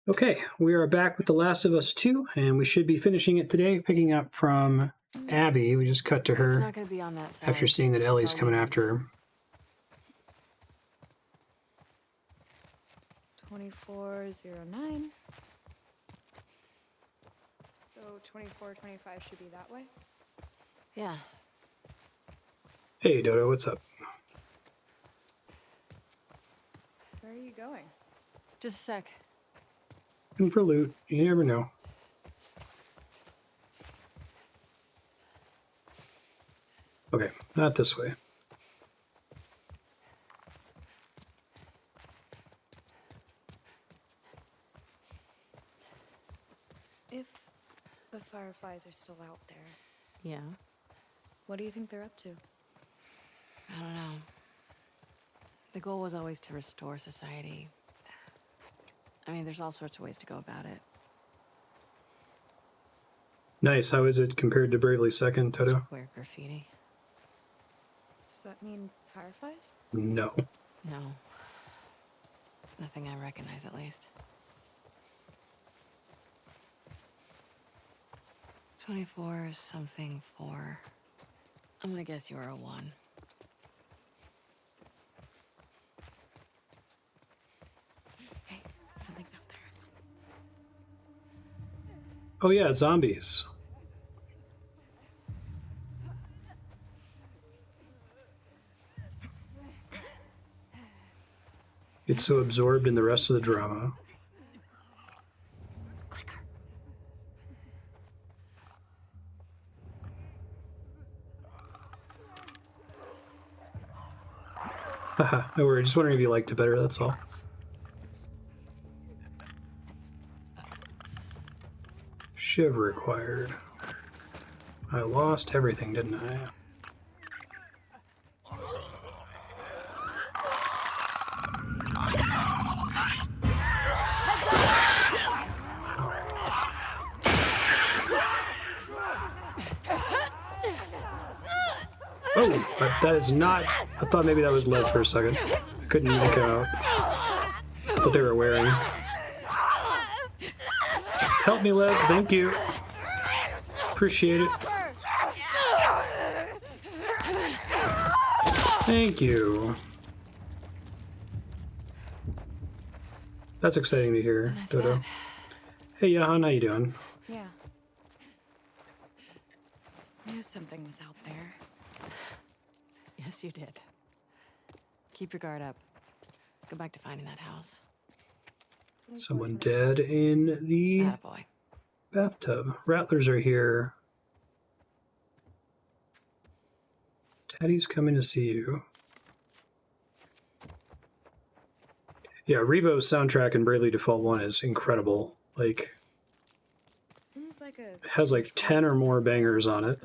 Okay, we are back with The Last of Us 2, and we should be finishing it today, picking up from Abby. We just cut to It's her not going to be on that side. after seeing that Ellie's It's all coming humans. after her. 2409. So 2425 should be that way. Yeah. Hey, Dodo, what's up? Where are you going? Just a sec. And for loot, you never know. Okay, not this way. If the Fireflies are still out there, Yeah. what do you think they're up to? I don't know. The goal was always to restore society. I mean, there's all sorts of ways to go about it. Nice, how is it compared to Bravely Second, Dodo? Square graffiti. Does that mean Fireflies? No. No. Nothing I recognize, at least. 24 something 4. I'm gonna guess you're a 1. Hey, something's out there. Oh yeah, zombies. It's so absorbed in the rest of the drama. Clicker. Haha, no worries, just wondering if you liked it better, that's all. Shiv required. I lost everything, didn't I? Oh, but that is not... I thought maybe that was lead for a second. I couldn't make out what they were wearing. Help me, lead. Thank you. Appreciate it. Thank you. That's exciting to hear, That's Dodo. that. Hey, Jahan, how you doing? Yeah. I knew something was out there. Yes, you did. Keep your guard up. Let's go back to finding that house. Someone dead in the Attaboy. bathtub. Rattlers are here. Daddy's coming to see you. Yeah, Revo's soundtrack in Bravely Default 1 is incredible. Like, Seems like a it has like 10 or more bangers on it.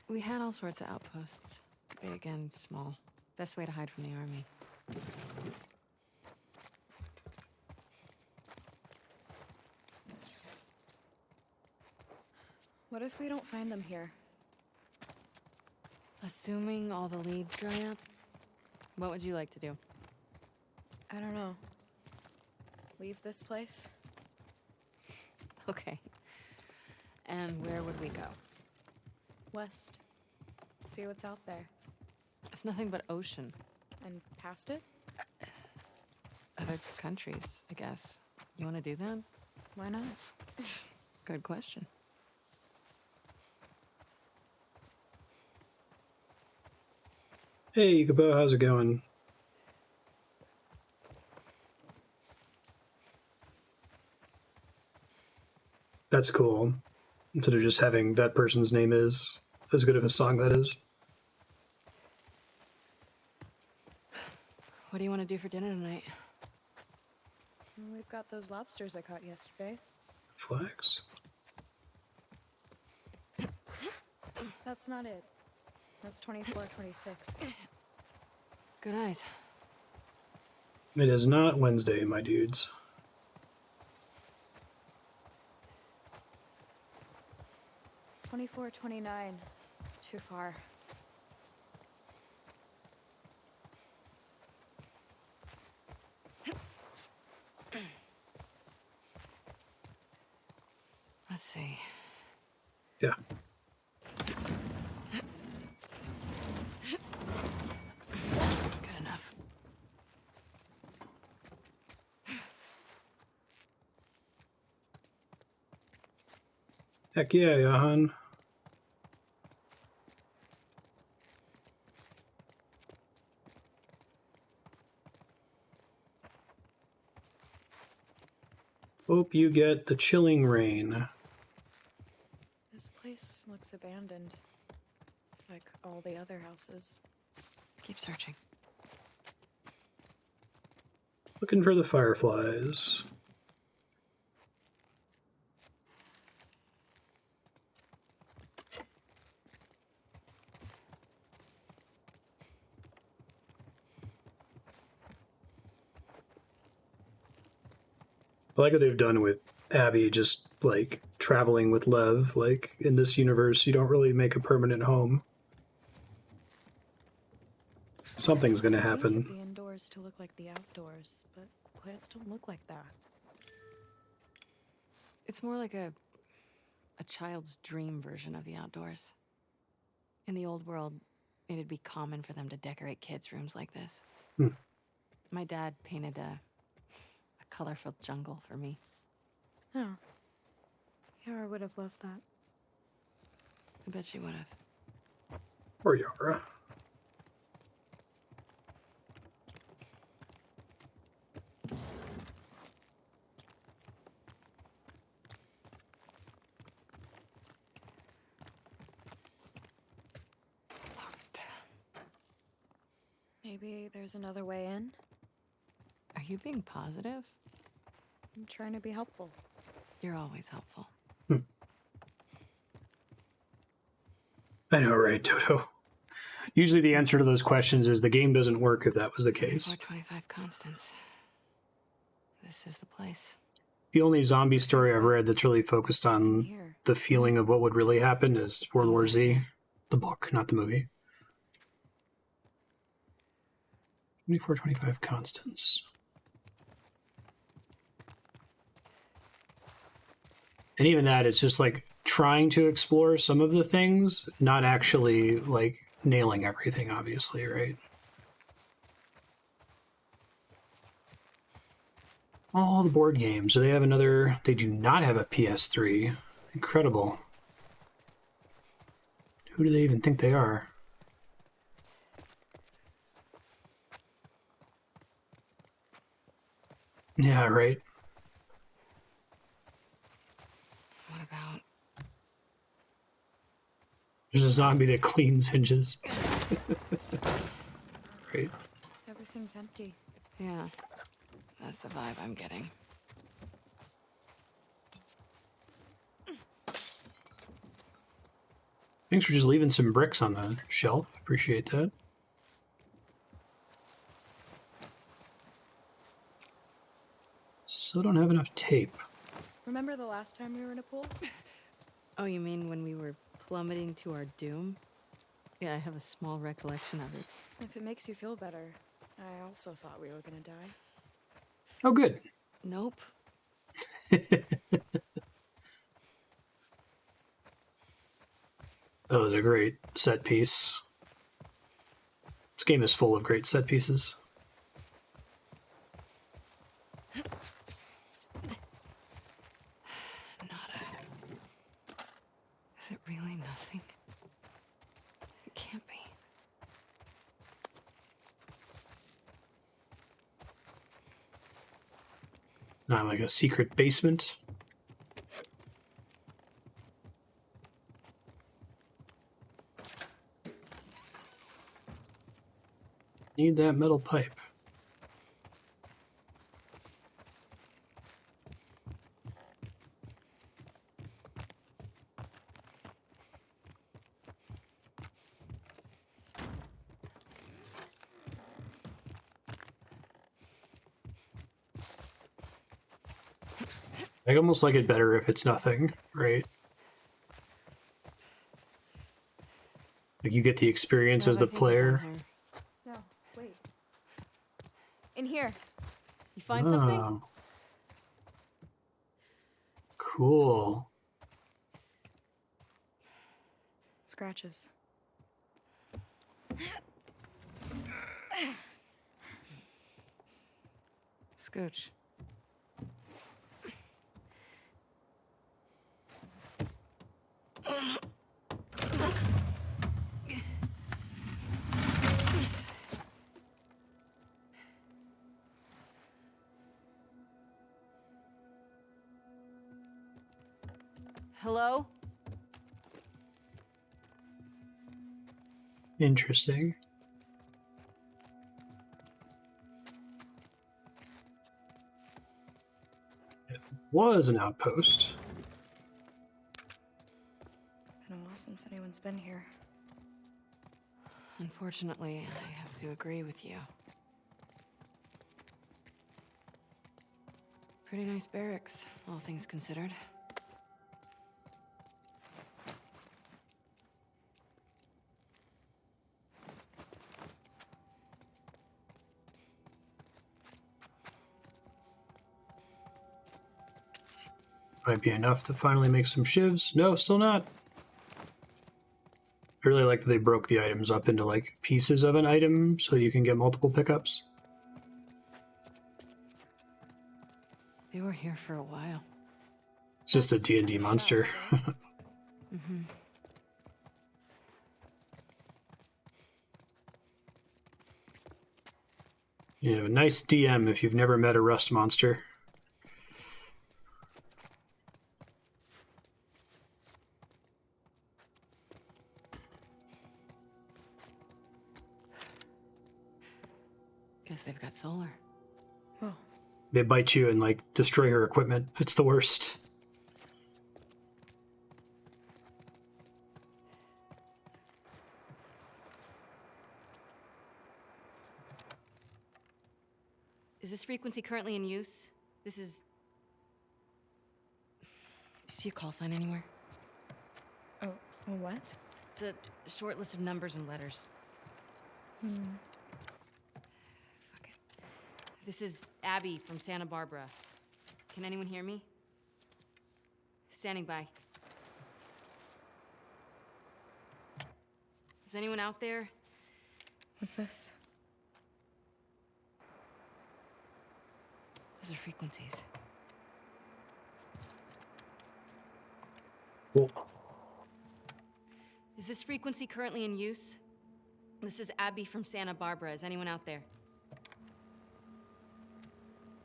We had all sorts of outposts. Big and small. Best way to hide from the army. What if we don't find them here? Assuming all the leads dry up, what would you like to do? I don't know. Leave this place? Okay. And where would we go? West. See what's out there. It's nothing but ocean. And past it? Other countries, I guess. You want to do that? Why not? Good question. Hey, Yukibo, how's it going? That's cool. Instead of just having that person's name is as good of a song that is. What do you want to do for dinner tonight? We've got those lobsters I caught yesterday. Flags. That's not it. That's 2426. Good eyes. It is not Wednesday, my dudes. 2429. Too far. see. Yeah. Good enough. Heck yeah, Johan. Hope you get the chilling rain. This place looks abandoned. Like all the other houses. Keep searching. Looking for the fireflies. I like what they've done with Abby, just like traveling with Lev. Like in this universe, you don't really make a permanent home. Something's gonna They painted happen. the indoors to look like the outdoors, but plants don't look like that. It's more like a child's dream version of the outdoors. In the old world, it'd be common for them to decorate kids' rooms like this. Hmm. My dad painted a colorful jungle for me. Oh. Yara would have loved that. I bet she would have. Or Yara. Locked. Maybe there's another way in? Are you being positive? I'm trying to be helpful. You're always helpful. I know, right, Toto? Usually the answer to those questions is the game doesn't work if that was the case. 25 constants. This is the place. The only zombie story I've read that's really focused on Here. the feeling of what would really happen is World War Z, the book, not the movie. 24, 25 constants. And even that, it's just like trying to explore some of the things, not actually like nailing everything, obviously, right? All the board games. So they have another. They do not have a PS3. Incredible. Who do they even think they are? Yeah, right. What about... There's a zombie that cleans hinges. Right. Everything's empty. Yeah, that's the vibe I'm getting. Thanks for just leaving some bricks on the shelf. Appreciate that. Still don't have enough tape. Remember the last time we were in a pool? Oh, you mean when we were plummeting to our doom? Yeah, I have a small recollection of it. If it makes you feel better, I also thought we were gonna die. Oh, good. Nope. That was a great set piece. This game is full of great set pieces. Nada. Is it really nothing? It can't be. Not like a secret basement. Need that metal pipe. I almost like it better if it's nothing, right? Like you get the experience as Rev, the I think we're down player. here. No, wait. In here. You find something? Oh. Cool. scratches. Scooch. Hello? Interesting. It was an outpost. Been a while since anyone's been here. Unfortunately, I have to agree with you. Pretty nice barracks, all things considered. Might be enough to finally make some shivs. No, still not. I really like that they broke the items up into like pieces of an item so you can get multiple pickups. They were here for a while. It's just a D&D monster. Mm-hmm. You have a nice DM if you've never met a rust monster. Guess they've got solar. Oh, They bite you and like destroy your equipment. It's the worst. Is this frequency currently in use? This is... Do you see a call sign anywhere? oh, what? It's a short list of numbers and letters. Fuck it. This is Abby from Santa Barbara. Can anyone hear me? Standing by. Is anyone out there? What's this? Those are frequencies. Cool. Is this frequency currently in use? This is Abby from Santa Barbara. Is anyone out there?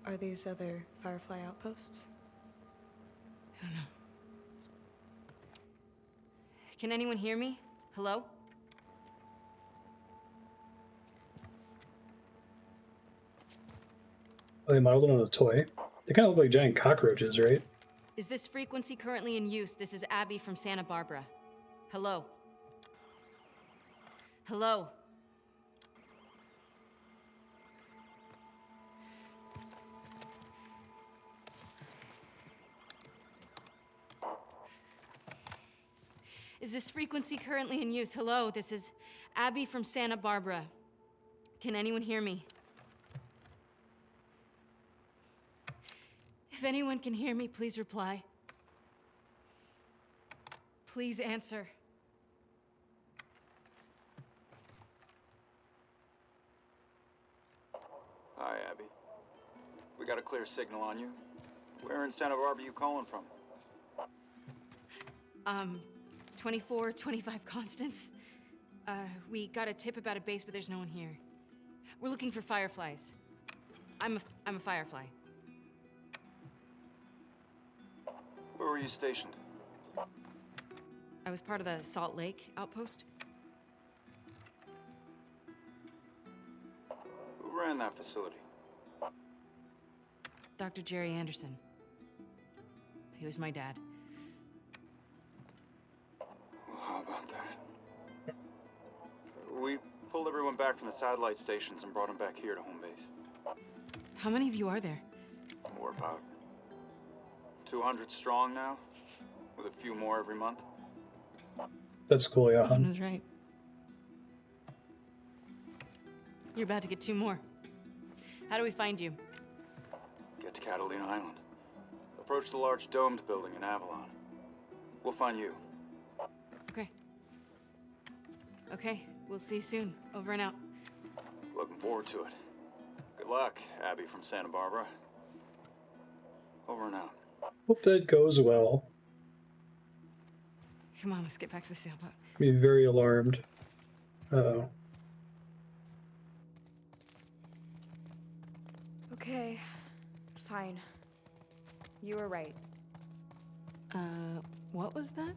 Are these other Firefly outposts? I don't know. Can anyone hear me? Hello? Oh, they modeled it on a toy. They kind of look like giant cockroaches, right? Is this frequency currently in use? This is Abby from Santa Barbara. Hello? Hello? Is this frequency currently in use? Hello, this is Abby from Santa Barbara. Can anyone hear me? If anyone can hear me, please reply. Please answer. Hi, Abby. We got a clear signal on you. Where in Santa Barbara you calling from? 2425 Constance. We got a tip about a base, but there's no one here. We're looking for fireflies. I'm a firefly. Where were you stationed? I was part of the Salt Lake outpost. Who ran that facility? Dr. Jerry Anderson. He was my dad. Well, how about that? We pulled everyone back from the satellite stations and brought them back here to home base. How many of you are there? We're about 200 strong now, with a few more every month. That's cool, yeah. That was right. You're about to get 2 more. How do we find you? Get to Catalina Island. Approach the large domed building in Avalon. We'll find you. Okay. Okay, we'll see you soon. Over and out. Looking forward to it. Good luck, Abby from Santa Barbara. Over and out. Hope that goes well. Come on, let's get back to the sailboat. Be very alarmed. Uh-oh. Okay, fine. You were right. What was that?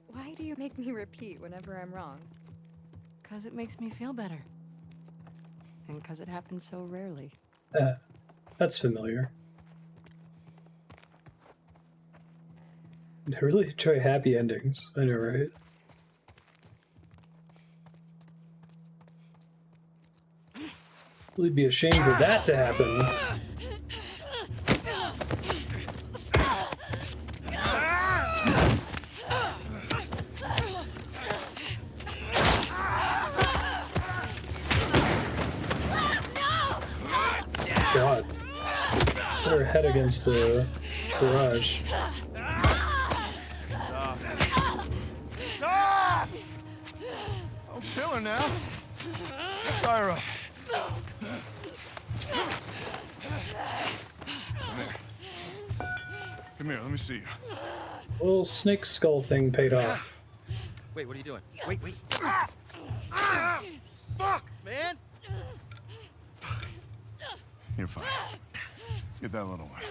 Why do you make me repeat whenever I'm wrong? 'Cause it makes me feel better. And 'cause it happens so rarely. That's familiar. They really try happy endings. I know, right? Really be ashamed for that to happen. God. Put her head against the garage. Don't kill her now. Tyra. Come here, let me see you. Little snake skull thing paid off. Wait, what are you doing? Wait. Fuck, man! You're fine. Get that little one.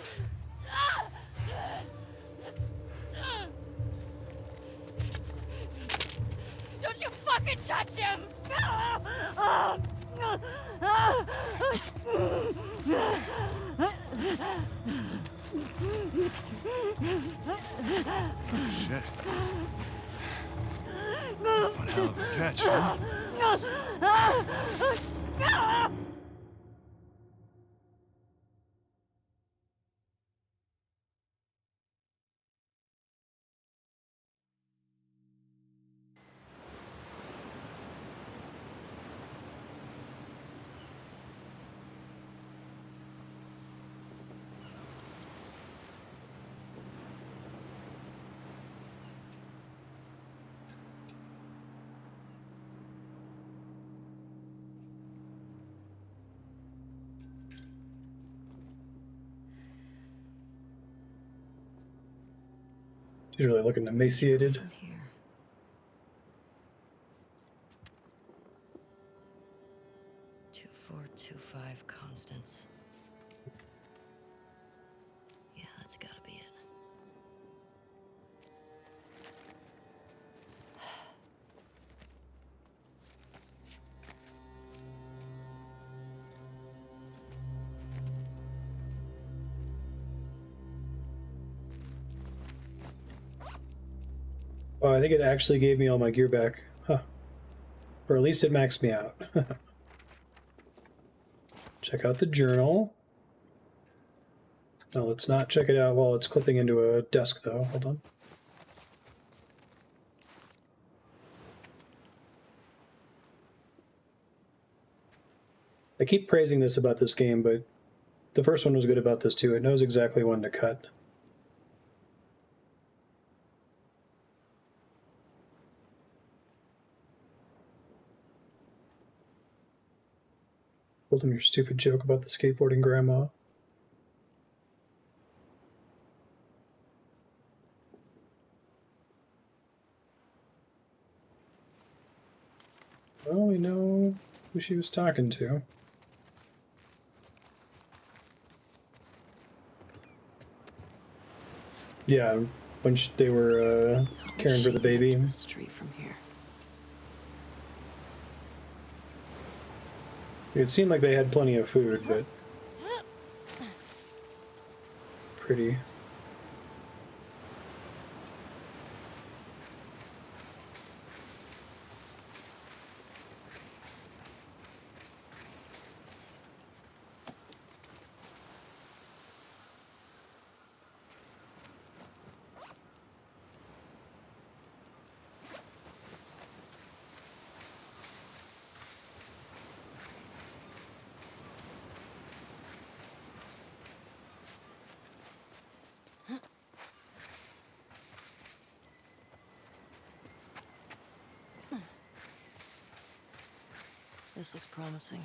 Don't you fucking touch him! Shit. One hell of a catch, huh? She's really looking emaciated. From here. Two, 4, 2, 5 constants. Yeah, that's gotta be it. Oh, I think it actually gave me all my gear back. Huh. Or at least it maxed me out. Check out the journal. No, let's not check it out while it's clipping into a desk, though. Hold on. I keep praising this about this game, but the first one was good about this too. It knows exactly when to cut. Told him your stupid joke about the skateboarding grandma. Well, we know who she was talking to. Yeah, when they were caring for the baby. The street from here. It seemed like they had plenty of food, but pretty. This looks promising.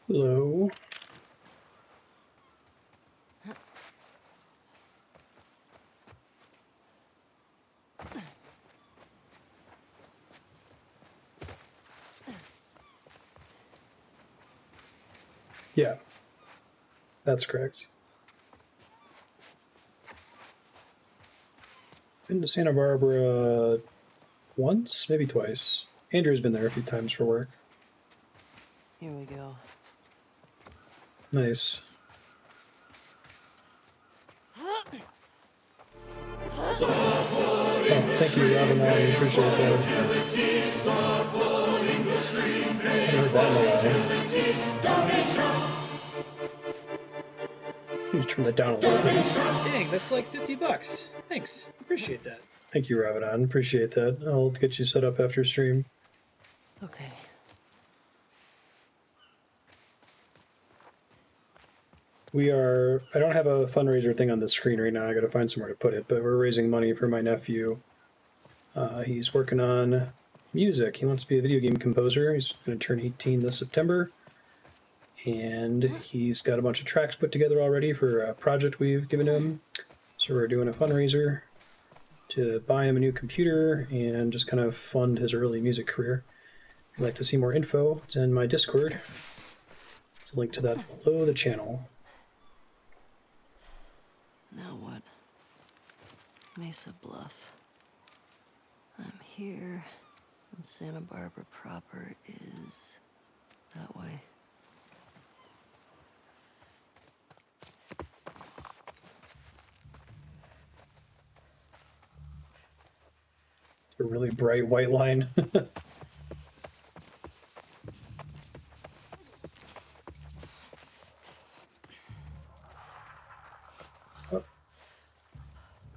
Hello. Yeah, that's correct. Been to Santa Barbara once, maybe twice. Andrew's been there a few times for work. Here we go. Nice. Oh, thank you, Robin. I appreciate that. I haven't heard that in a while. You turn that down a little bit. Dang, that's like $50. Thanks. Appreciate that. Thank you, Ravadan. Appreciate that. I'll get you set up after stream. Okay. I don't have a fundraiser thing on the screen right now. I gotta find somewhere to put it, but we're raising money for my nephew. He's working on music. He wants to be a video game composer. He's gonna turn 18 this September. And he's got a bunch of tracks put together already for a project we've given him. So we're doing a fundraiser to buy him a new computer and just kind of fund his early music career. If you'd like to see more info, it's in my Discord. There's a link to that below the channel. Now what? Mesa Bluff. I'm here, and Santa Barbara proper is that way. A really bright white line. Oh.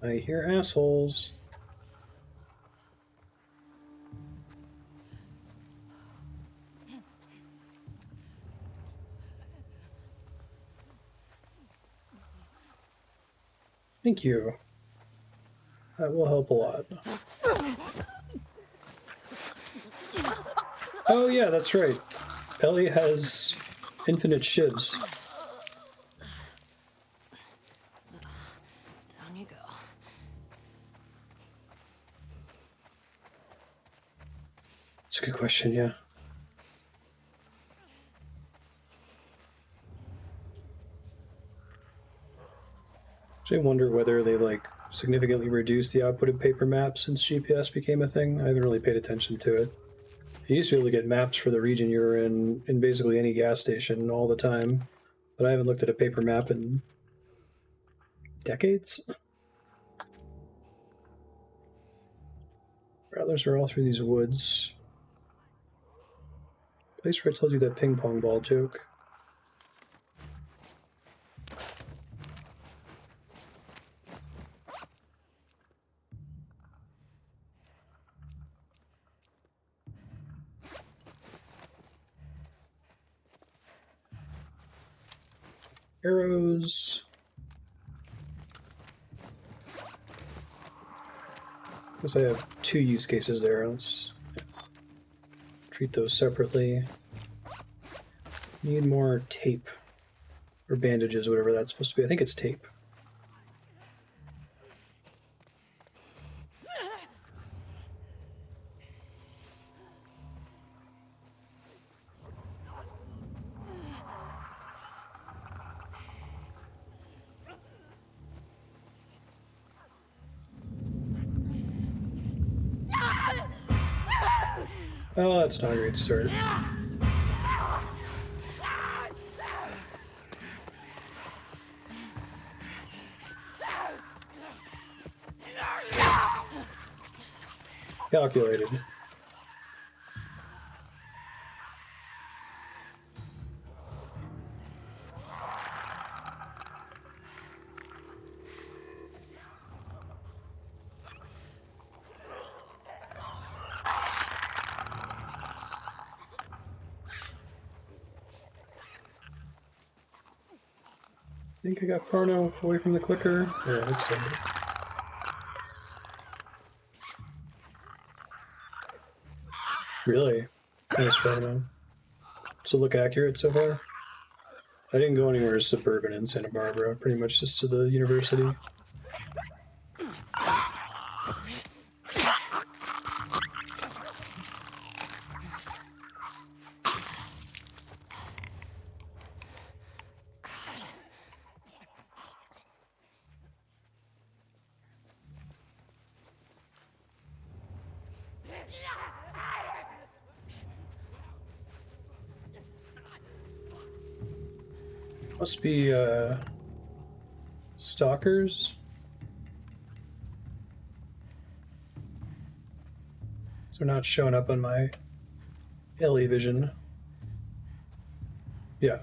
I hear assholes. Thank you. That will help a lot. Oh yeah, that's right. Ellie has infinite shivs. Down you go. It's a good question, yeah. I wonder whether they significantly reduced the output of paper maps since GPS became a thing. I haven't really paid attention to it. You used to be able to get maps for the region you were in basically any gas station all the time, but I haven't looked at a paper map in decades. Rattlers are all through these woods. Place where I told you that ping pong ball joke. Arrows. Guess I have two use cases there. Let's treat those separately. Need more tape. Or bandages, whatever that's supposed to be. I think it's tape. Oh, that's not a great start. Calculated. think I got far enough away from the clicker. Yeah, I hope so. Really? Nice far enough. So look accurate so far? I didn't go anywhere suburban in Santa Barbara, pretty much just to the university. Must be, stalkers? So they're not showing up on my LE vision. Yeah.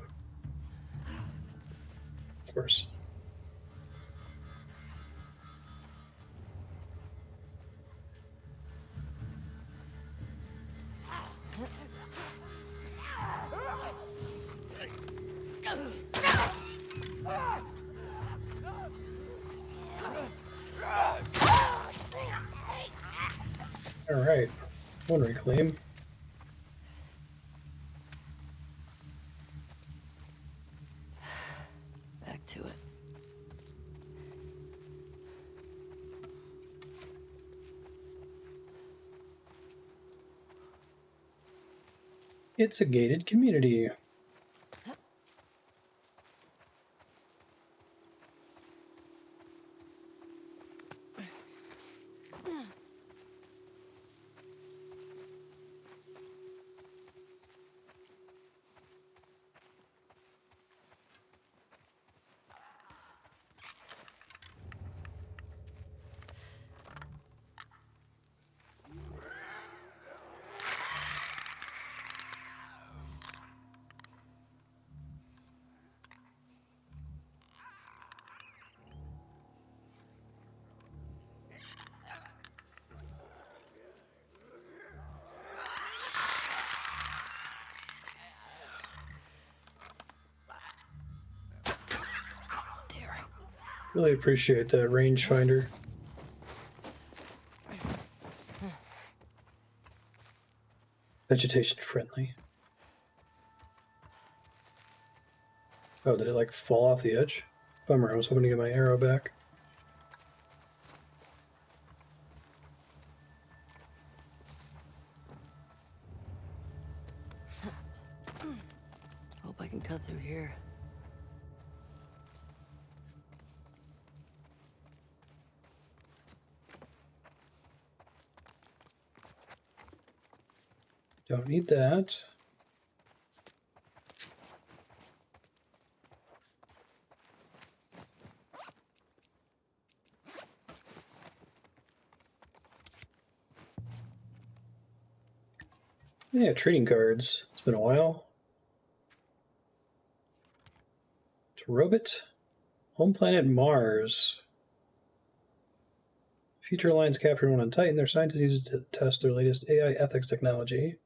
Of course. Alright. One reclaim. Back to it. It's a gated community. Really appreciate that rangefinder. Vegetation friendly. Oh, did it like fall off the edge? Bummer, I was hoping to get my arrow back. Hope I can cut through here. Don't need that. Yeah, trading cards. It's been a while. Robot. Home planet Mars. Future Alliance captured one on Titan. Their scientists use it to test their latest AI ethics technology.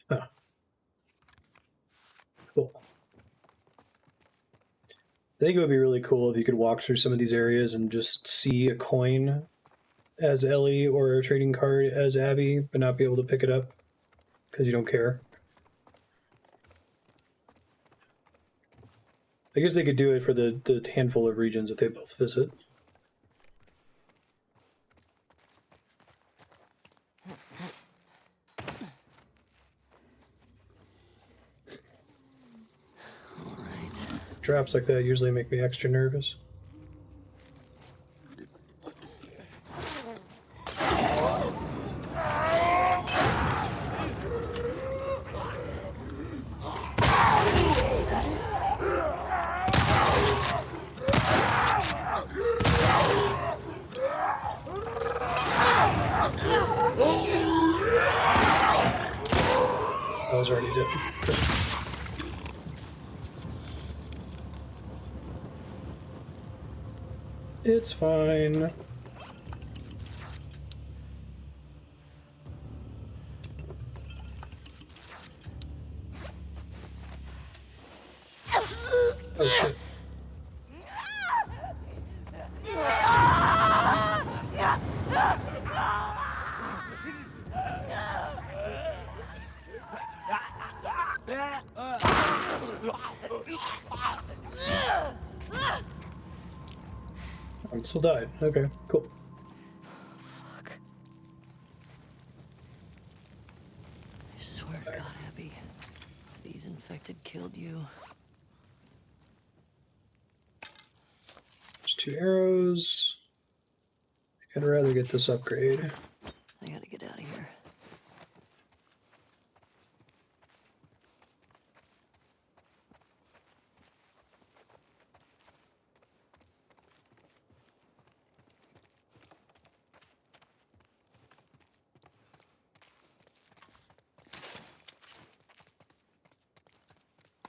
Huh. Cool. I think it would be really cool if you could walk through some of these areas and just see a coin as Ellie or a trading card as Abby, but not be able to pick it up because you don't care. I guess they could do it for the handful of regions that they both visit. Drops like that usually make me extra nervous. I was already dead. It's fine. Still died. Okay, cool. Fuck. I swear to God, Abby. These infected killed you. There's 2 arrows. I'd rather get this upgrade. I gotta get out of here.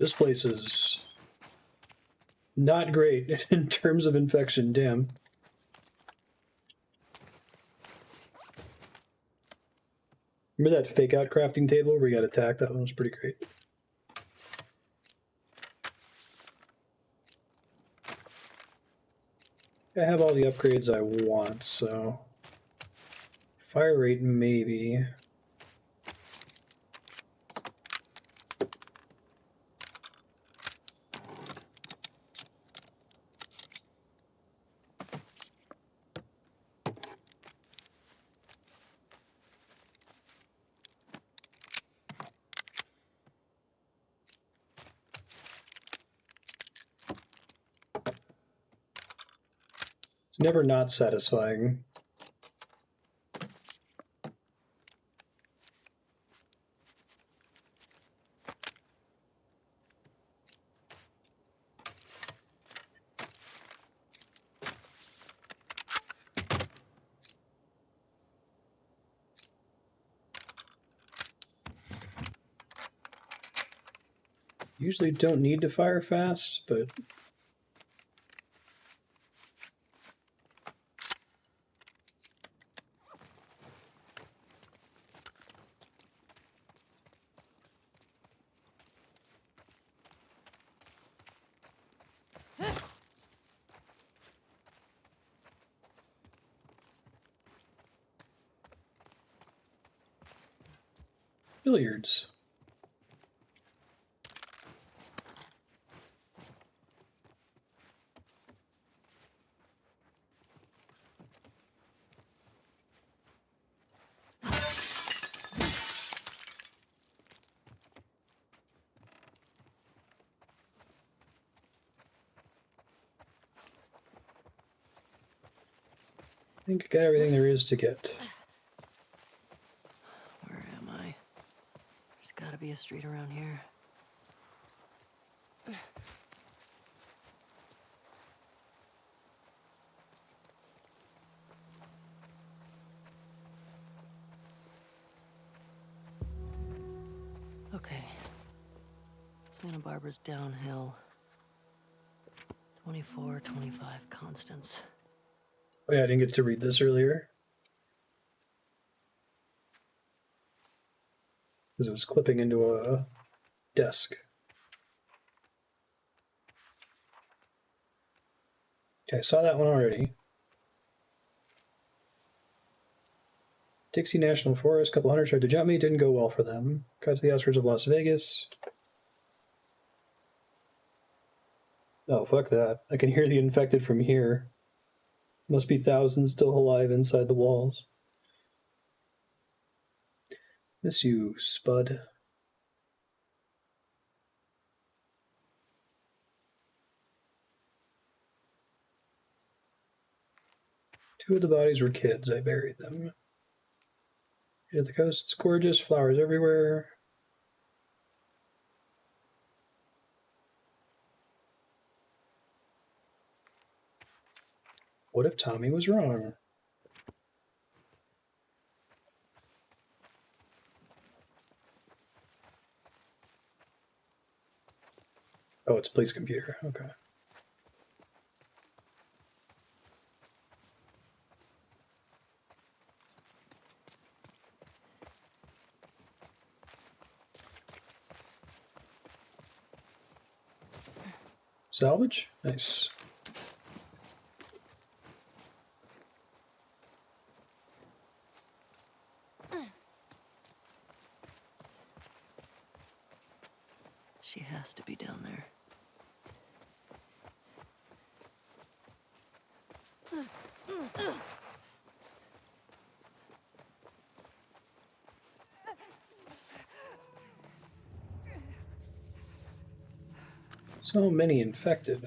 This place is not great in terms of infection, damn. Remember that fake out crafting table where we got attacked? That one was pretty great. I have all the upgrades I want, so fire rate maybe. It's never not satisfying. Usually don't need to fire fast, but billiards. I think I got everything there is to get. Where am I? There's gotta be a street around here. Okay. Santa Barbara's downhill. 24, 25 constants. Oh yeah, I didn't get to read this earlier. Because it was clipping into a desk. Okay, I saw that one already. Dixie National Forest, a couple hunters tried to jump me, didn't go well for them. Got to the outskirts of Las Vegas. Oh, fuck that. I can hear the infected from here. Must be thousands still alive inside the walls. Miss you, Spud. Two of the bodies were kids. I buried them. At the coast, it's gorgeous. Flowers everywhere. What if Tommy was wrong? Oh, it's police computer. Okay. Salvage? Nice. She has to be down there. So many infected.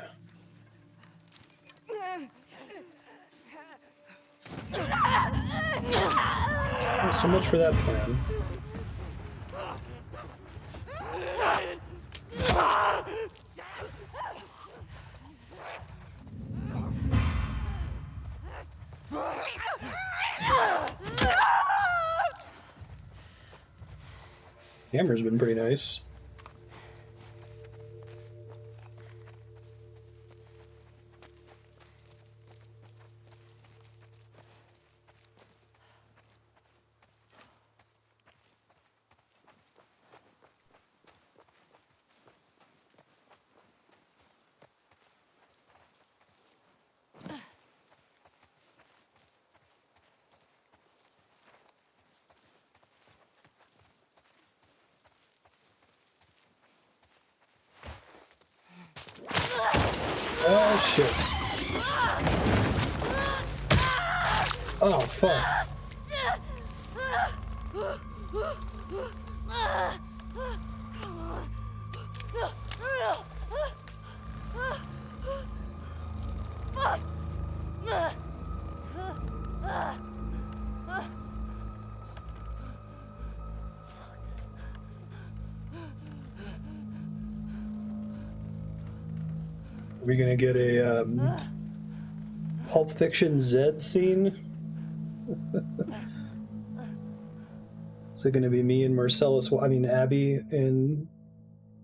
Well, so much for that plan. Hammer's been pretty nice. Oh shit. Oh fuck. Are we gonna get a Pulp Fiction Zed scene? Is it gonna be me and Marcellus? I mean Abby in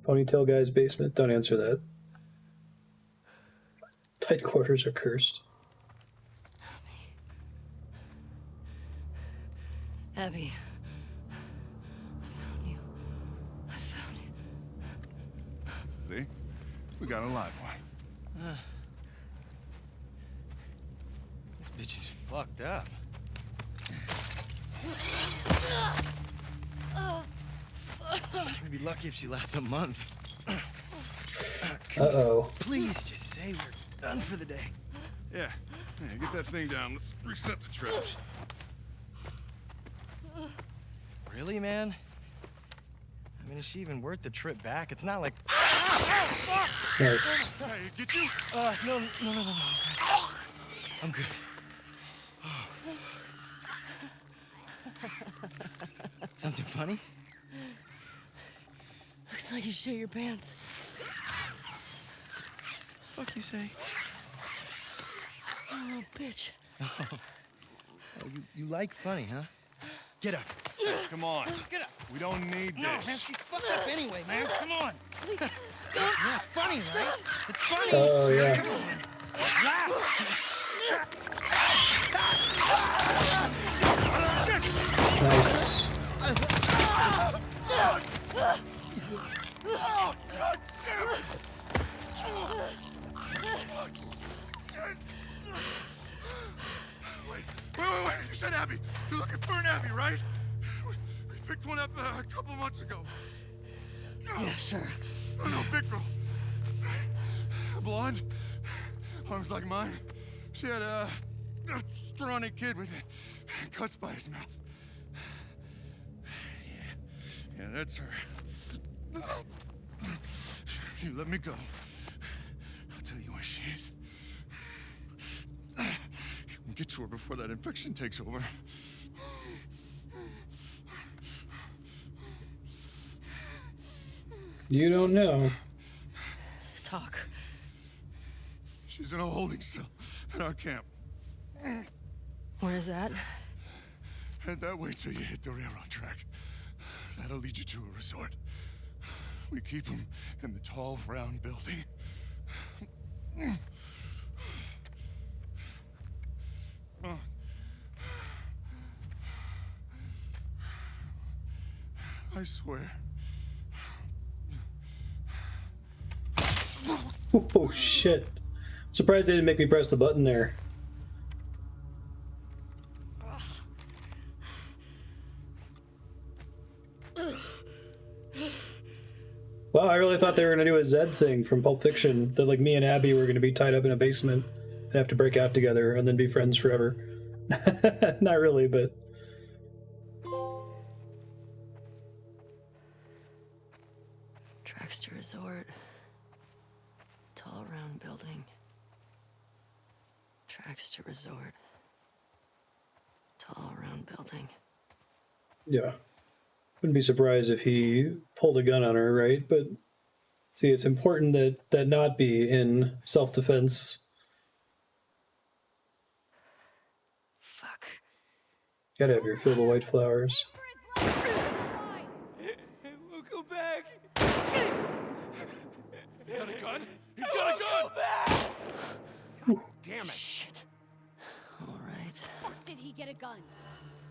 Ponytail Guy's basement? Don't answer that. Tight quarters are cursed. Abby. I found you. I found you. See? We got a live one. This bitch is fucked up. We'd be lucky if she lasts a month. Uh-oh. Please just say we're done for the day. Yeah. Yeah, get that thing down. Let's reset the traps. Really, man? I mean, is she even worth the trip back? It's not like... Nice. Hey, get you? No. I'm good. Something funny? Looks like you shit your pants. Fuck you say? Oh, little bitch. Oh, you like funny, huh? Get up. Come on. Get up. We don't need No, this. man, she's fucked up anyway, man. Come on. Yeah, it's funny, right? It's funny. Oh, yeah. Come on. Laugh. Nice. Wait. You said Abby. You're looking for an Abby, right? We picked one up a couple months ago. Yeah, sure. Oh, no, big girl. Blonde. Arms like mine. She had a scrawny kid with cuts by his mouth. Yeah, that's her. You let me go. I'll tell you where she is. We'll get to her before that infection takes over. You don't know. Talk. She's in a holding cell at our camp. Where's that? Head that way till you hit the railroad track. That'll lead you to a resort. We keep them in the tall, round building. I swear. Oh shit. Surprised they didn't make me press the button there. Wow, I really thought they were gonna do a Zed thing from Pulp Fiction. That like me and Abby were gonna be tied up in a basement and have to break out together and then be friends forever. Not really, but Traxter Resort. Tall round building. Traxter Resort. Tall round building. yeah. Wouldn't be surprised if he pulled a gun on her, right? But see, it's important that not be in self-defense. Fuck. Gotta have your fill the white flowers. We'll go back. He's got a gun? He's got a gun! God damn it. Shit. All right. Fuck did he get a gun?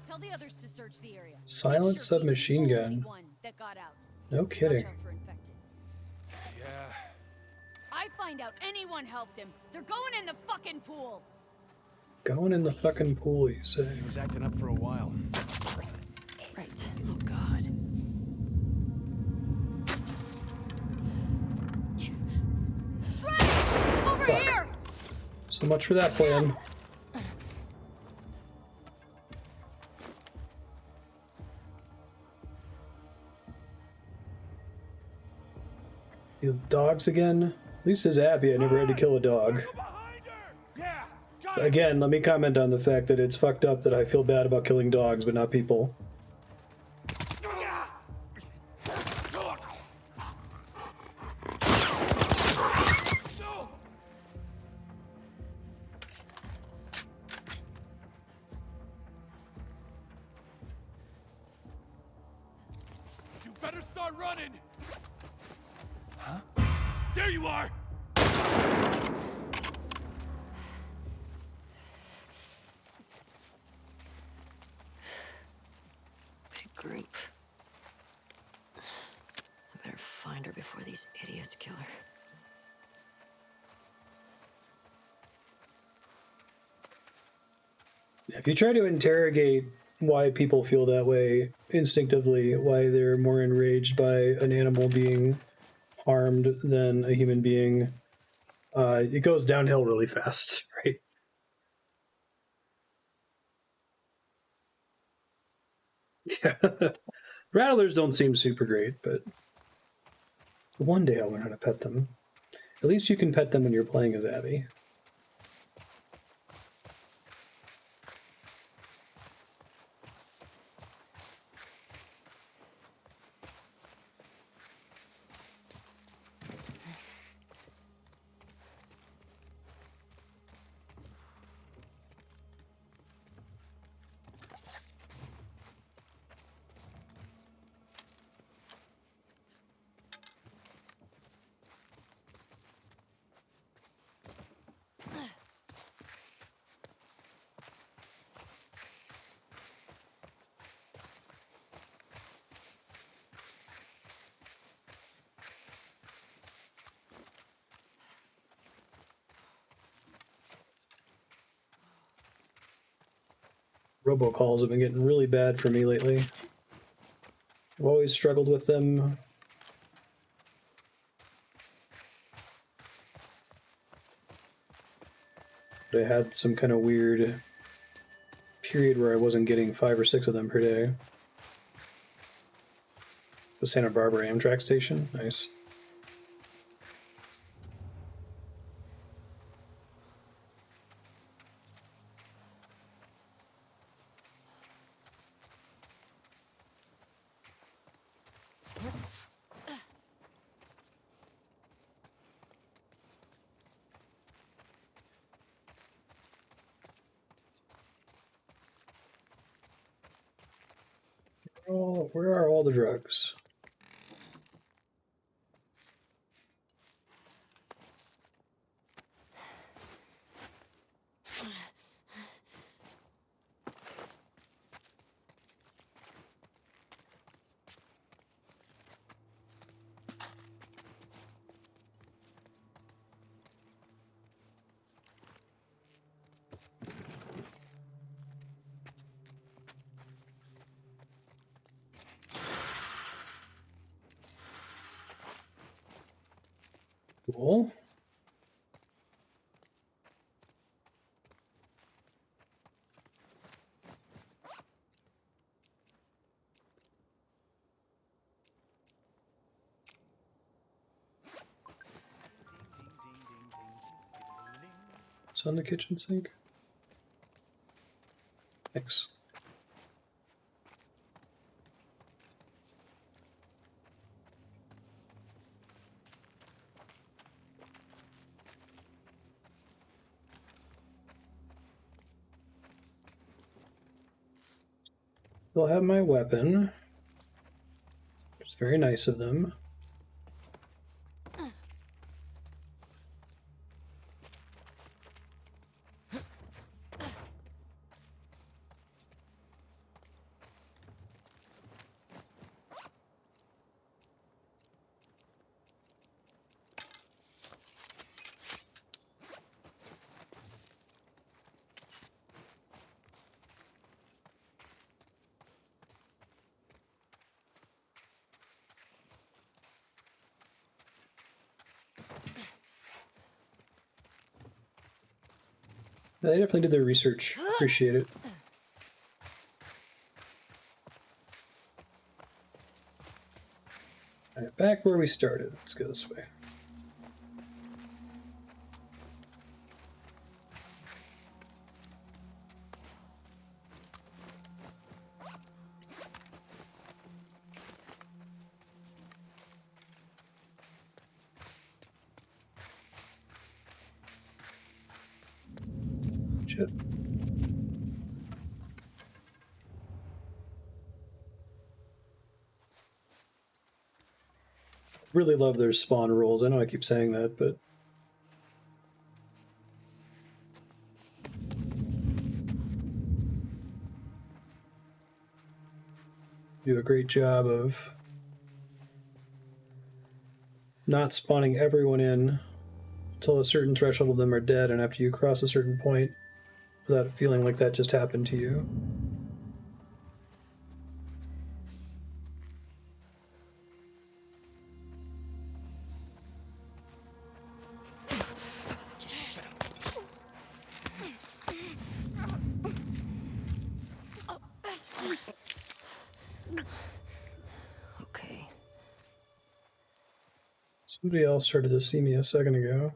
Tell the others to search the area. Silent Make sure submachine he's the gun. only one that got out. No kidding. Watch out for infected. Yeah. I find out anyone helped him. They're going in the fucking pool. Going in the fucking pool, you say? He was acting up for a while. Right. Oh, God. Strike! Over Fuck. here! So much for that plan. The dogs again? At least as Abby, I never had to kill a dog. Yeah, got it. Again, let me comment on the fact that it's fucked up that I feel bad about killing dogs, but not people. You better start running. Huh? There you are. Big group. I better find her before these idiots kill her. If you try to interrogate why people feel that way instinctively, why they're more enraged by an animal being harmed than a human being, it goes downhill really fast, right? Yeah. Rattlers don't seem super great, but one day I'll learn how to pet them. At least you can pet them when you're playing as Abby. Robocalls have been getting really bad for me lately. I've always struggled with them. But I had some kind of weird period where I wasn't getting 5 or 6 of them per day. The Santa Barbara Amtrak station, nice. Oh, where are all the drugs? Cool. It's on the kitchen sink. Thanks. They'll have my weapon. It's very nice of them. They definitely did their research. Appreciate it. All right, back where we started. Let's go this way. Shit. Really love their spawn rolls. I know I keep saying that, but do a great job of not spawning everyone in until a certain threshold of them are dead, and after you cross a certain point, without feeling like that just happened to you. Okay. Somebody else started to see me a second ago.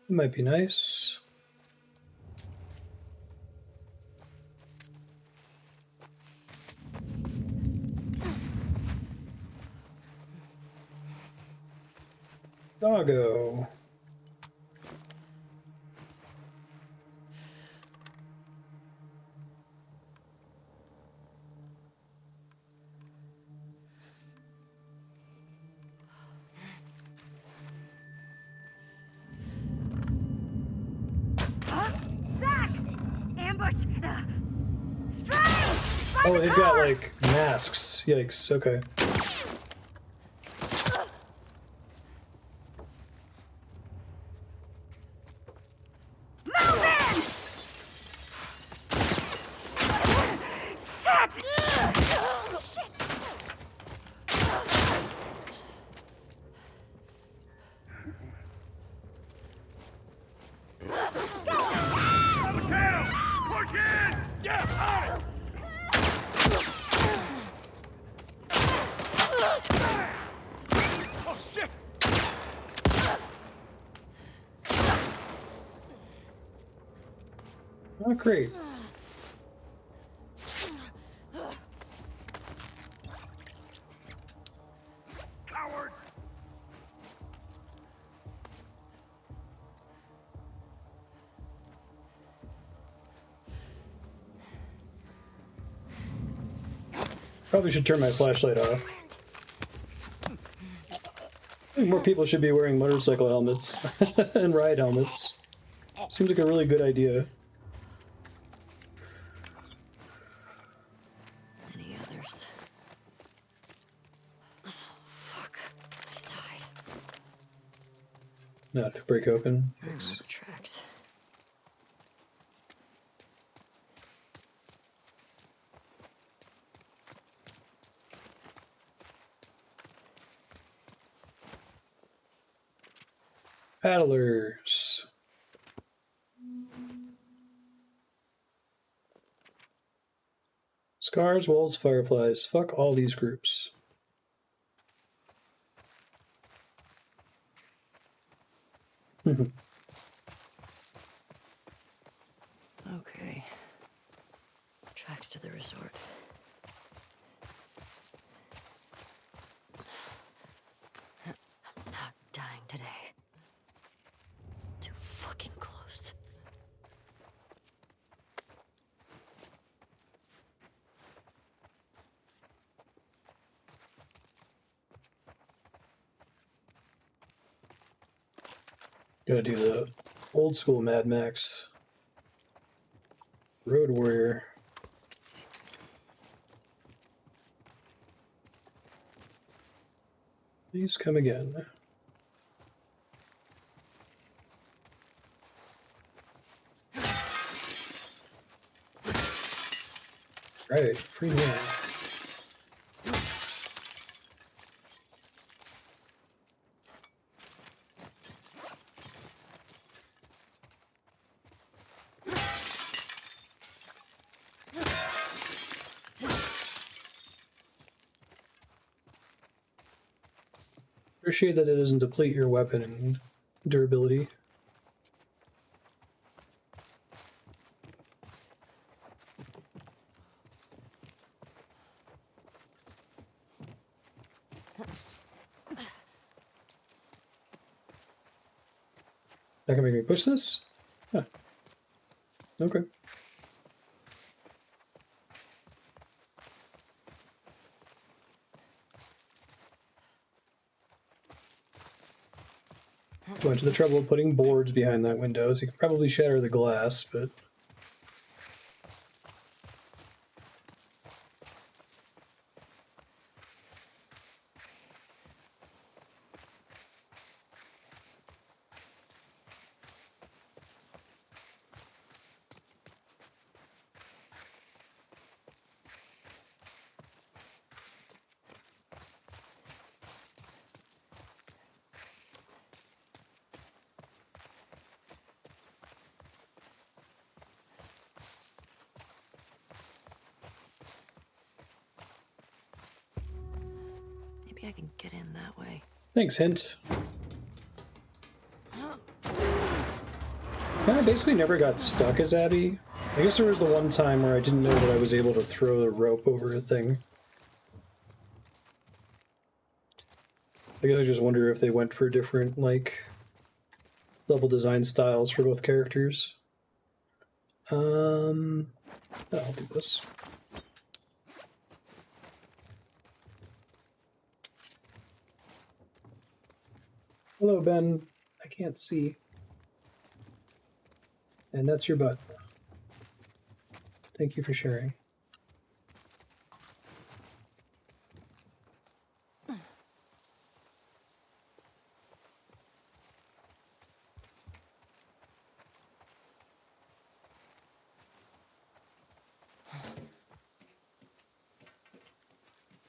It might be nice. Doggo. Ambush! Oh, they've got like masks. Yikes. Okay. Oh, great. Probably should turn my flashlight off. I think more people should be wearing motorcycle helmets and ride helmets. Seems like a really good idea. Any others? Oh, fuck. My side. Not to break open. Railroad tracks. Paddlers. Scars, wolves, fireflies. Fuck all these groups. Okay. Tracks to the resort. I'm not dying today. Too fucking close. Gotta do the old school Mad Max. Road Warrior. Please come again. Right, free man. Appreciate that it doesn't deplete your weapon and durability. That can make me push this? Huh. Okay. Went to the trouble of putting boards behind that window, so you could probably shatter the glass, but... Maybe I can get in that way. Thanks, hint. Yeah, I basically never got stuck as Abby. I guess there was the one time where I didn't know that I was able to throw the rope over a thing. I guess I just wonder if they went for different, like, level design styles for both characters. I'll do this. Hello, Ben. I can't see. And that's your butt. Thank you for sharing.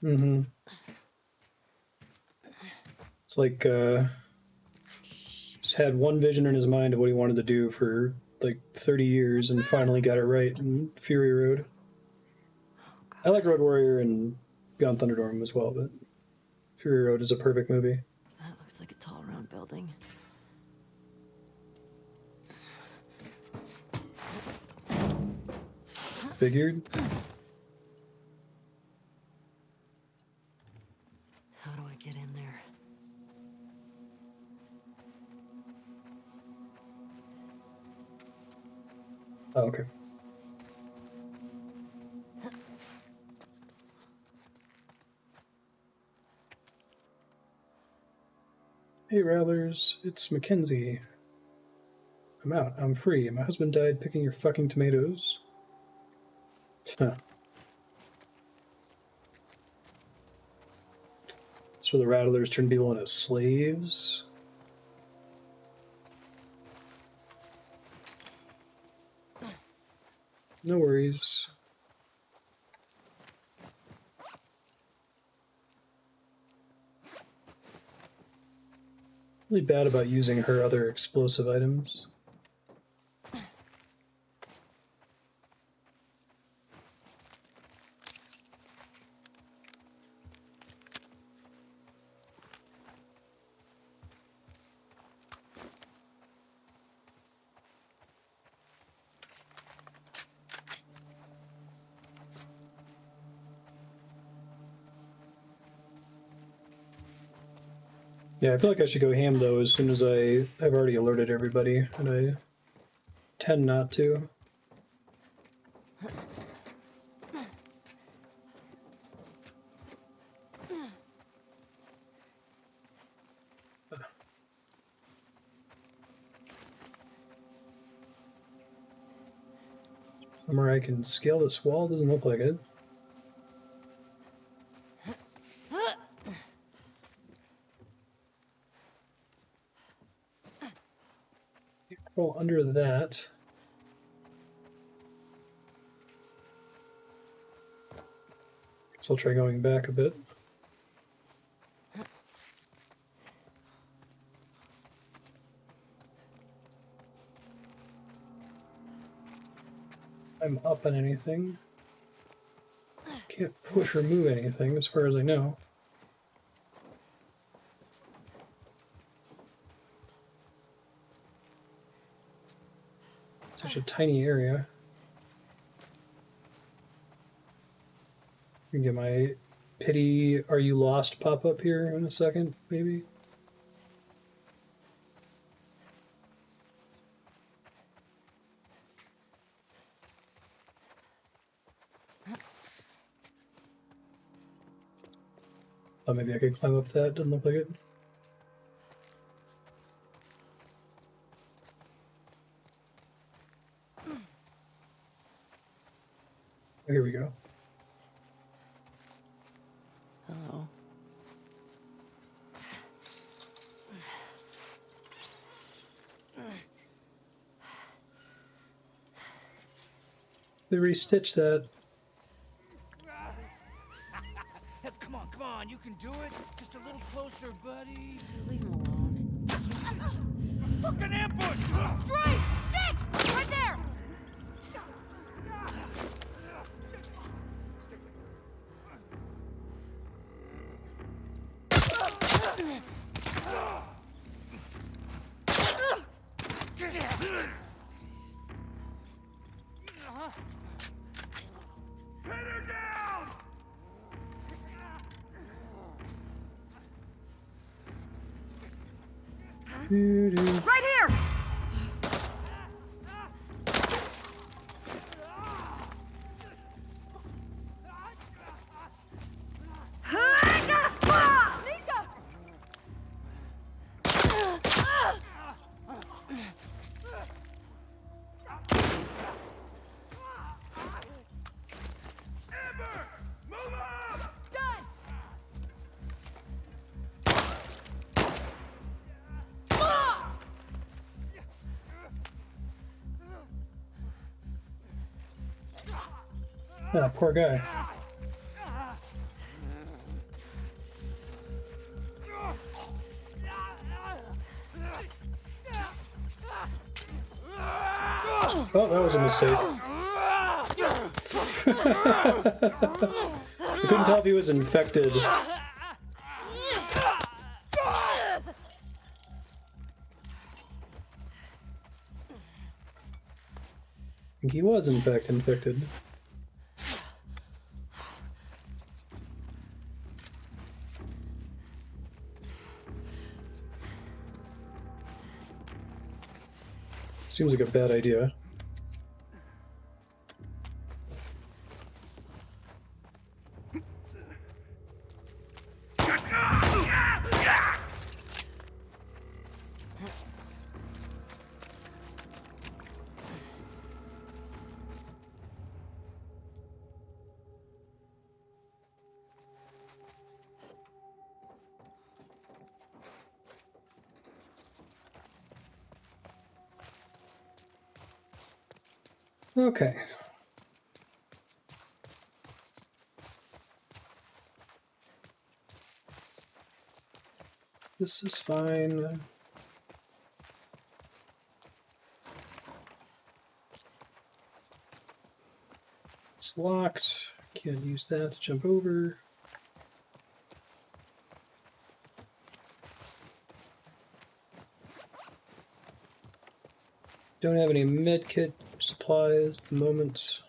Mm-hmm. It's like, just had one vision in his mind of what he wanted to do for like 30 years and finally got it right in Fury Road. I like Road Warrior and Beyond Thunderdome as well, but Fury Road is a perfect movie. That looks like a tall, round building. Figured. How do I get in there? Oh, okay. Hey, Rattlers, it's Mackenzie. I'm out. I'm free. My husband died picking your fucking tomatoes. Huh. So the Rattlers turn people into slaves? No worries. Really bad about using her other explosive items. Yeah, I feel like I should go ham though as soon as I've already alerted everybody, and I tend not to. Somewhere I can scale this wall, doesn't look like it. Go under that. So I'll try going back a bit. I'm up on anything. Can't push or move anything as far as I know. Such a tiny area. I can get my pity "Are you lost?" pop up here in a second, maybe. Oh, maybe I could climb up that. Doesn't look like it. Oh, here we go. Oh. They restitched that. Come on, you can do it. Just a little closer, buddy. Leave him alone. Fucking ambush! Straight! Shit! Right there! Right here! Ah, poor guy. Oh, that was a mistake. I couldn't tell if he was infected. I think he was, in fact, infected. Seems like a bad idea. Okay. This is fine. It's locked. Can't use that to jump over. Don't have any medkit supplies at the moment.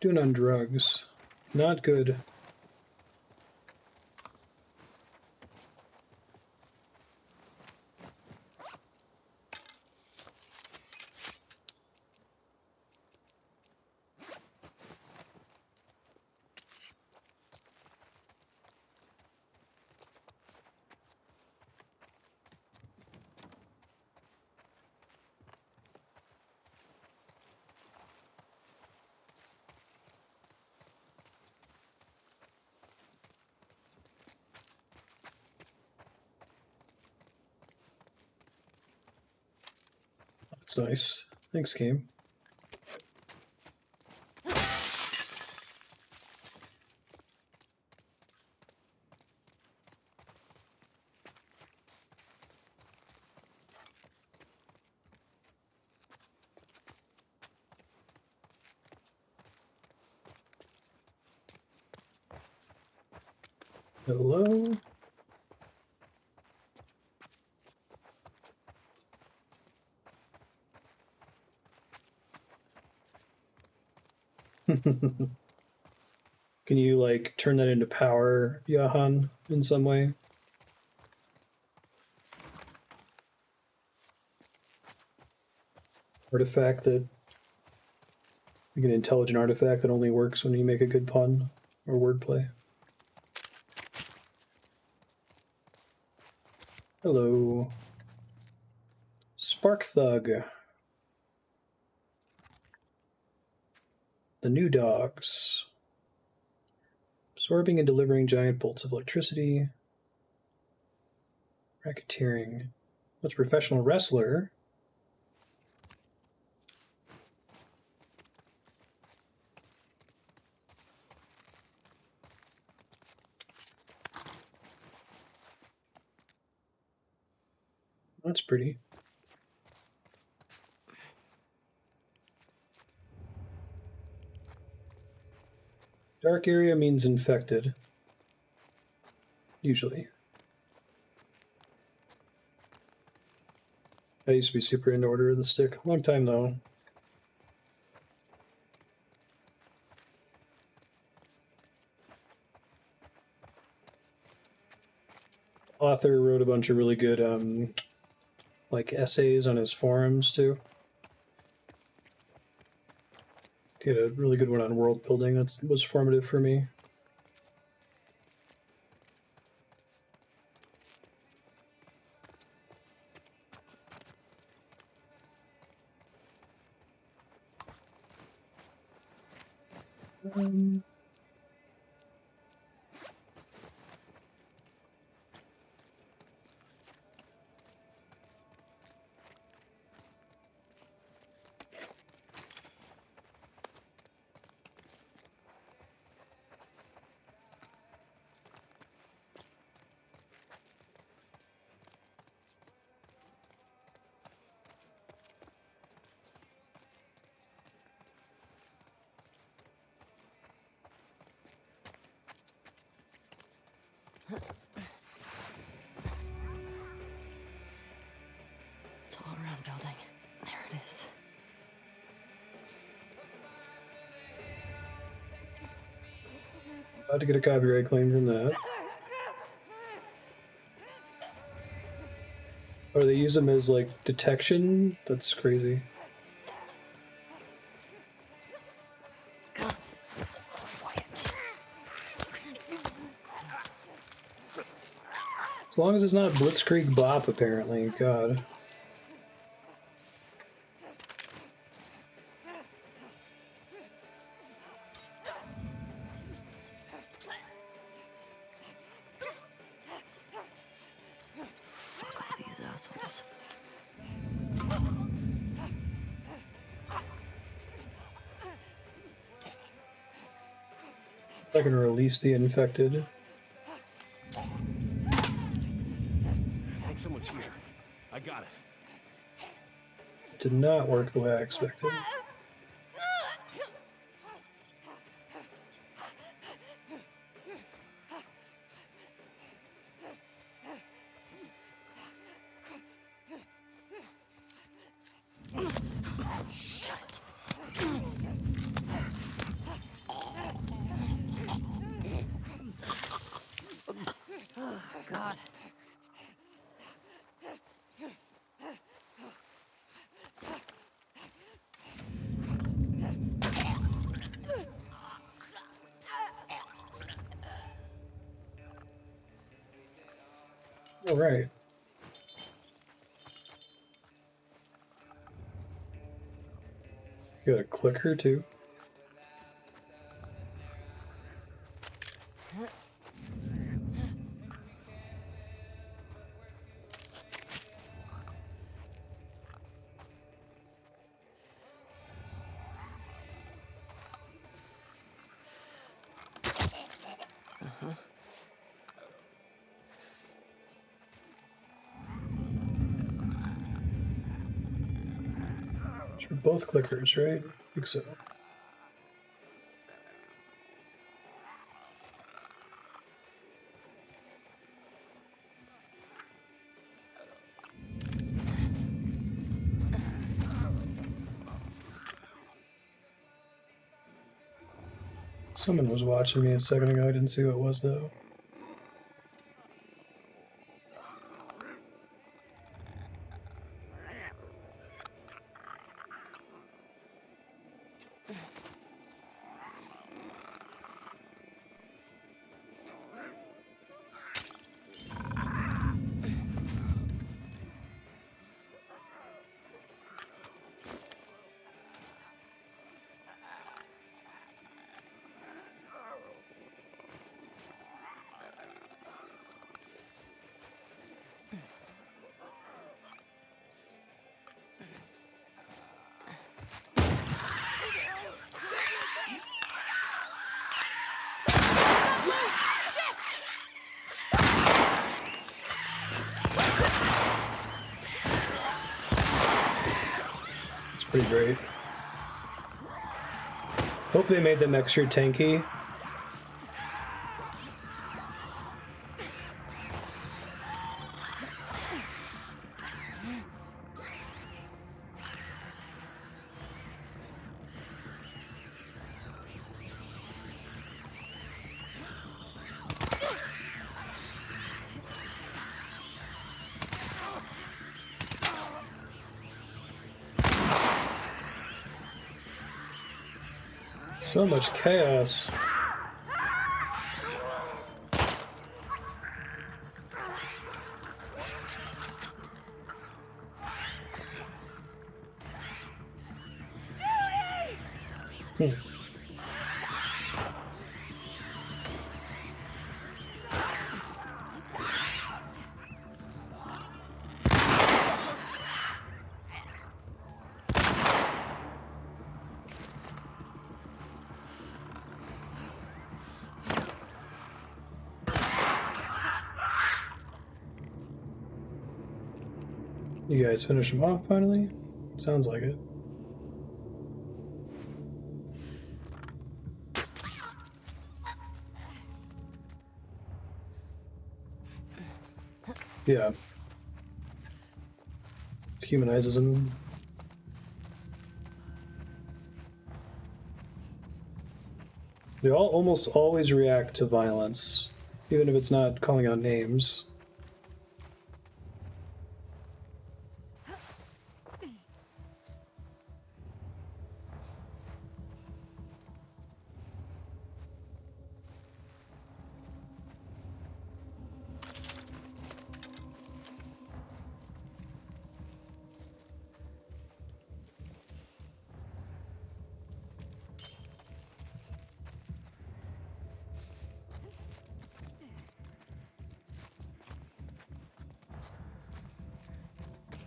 Doing on drugs. Not good. That's nice. Thanks, game. Hello? Can you, like, turn that into power, Johan, in some way? Artifact that... Like an intelligent artifact that only works when you make a good pun or wordplay. Hello. Spark Thug. The new dogs. Absorbing and delivering giant bolts of electricity. Racketeering. What's professional wrestler? That's pretty. Dark area means infected. Usually. I used to be super into Order of the Stick. Long time though. Author wrote a bunch of really good like essays on his forums too. He had a really good one on world building that was formative for me. Tall round building. There it is. About to get a copyright claim from that. Or they use them as like detection? That's crazy. As long as it's not Blitzkrieg Bop, apparently. God. Fuck with these assholes. I can release the infected. I think someone's here. I got it. Did not work the way I expected. Shit. Oh, God. All right. You got a clicker too. These were both clickers, right? I think so. Someone was watching me a second ago. I didn't see who it was, though. Pretty great. Hope they made them extra tanky. So much chaos. You guys finish him off finally? Sounds like it. Yeah. Humanizes him. They all almost always react to violence, even if it's not calling out names.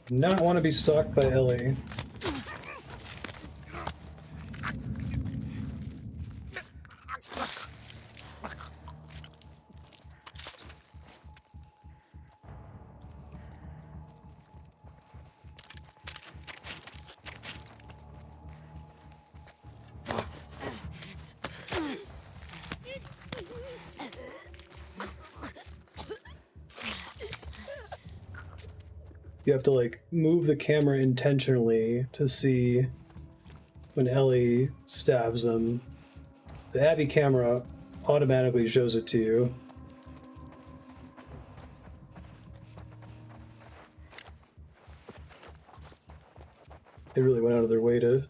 Not want to be stalked by Ellie. You have to like move the camera intentionally to see when Ellie stabs them. The Abby camera automatically shows it to you. They really went out of their way to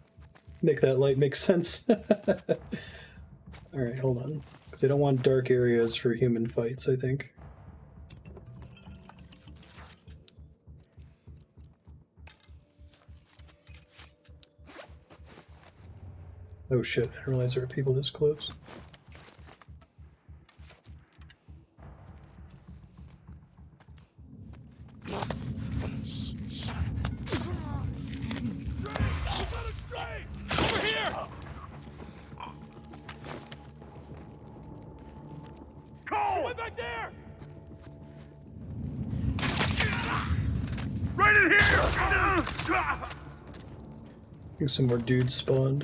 make that light make sense. Alright, hold on. They don't want dark areas for human fights, I think. Oh shit, I didn't realize there were people this close. Over here! Cole! Way back there! Right in here! think some more dudes spawned.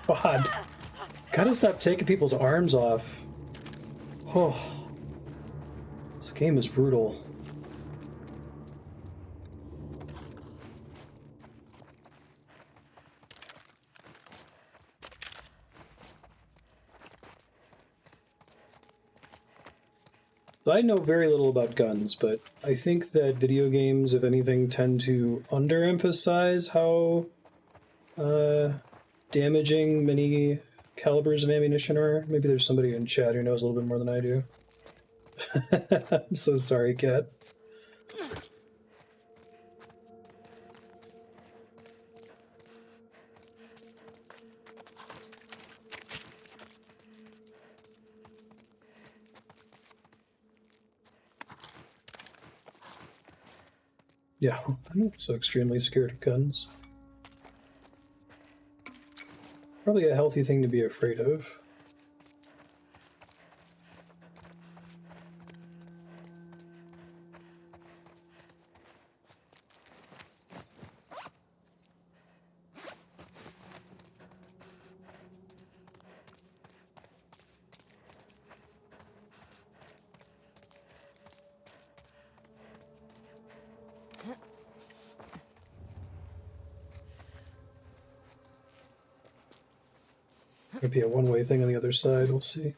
God. Gotta stop taking people's arms off. Oh. This game is brutal. I know very little about guns, but I think that video games, if anything, tend to underemphasize how damaging many calibers of ammunition are. Maybe there's somebody in chat who knows a little bit more than I do. I'm so sorry, Kat. Yeah, I'm so extremely scared of guns. Probably a healthy thing to be afraid of. Might be a one-way thing on the other side, we'll see.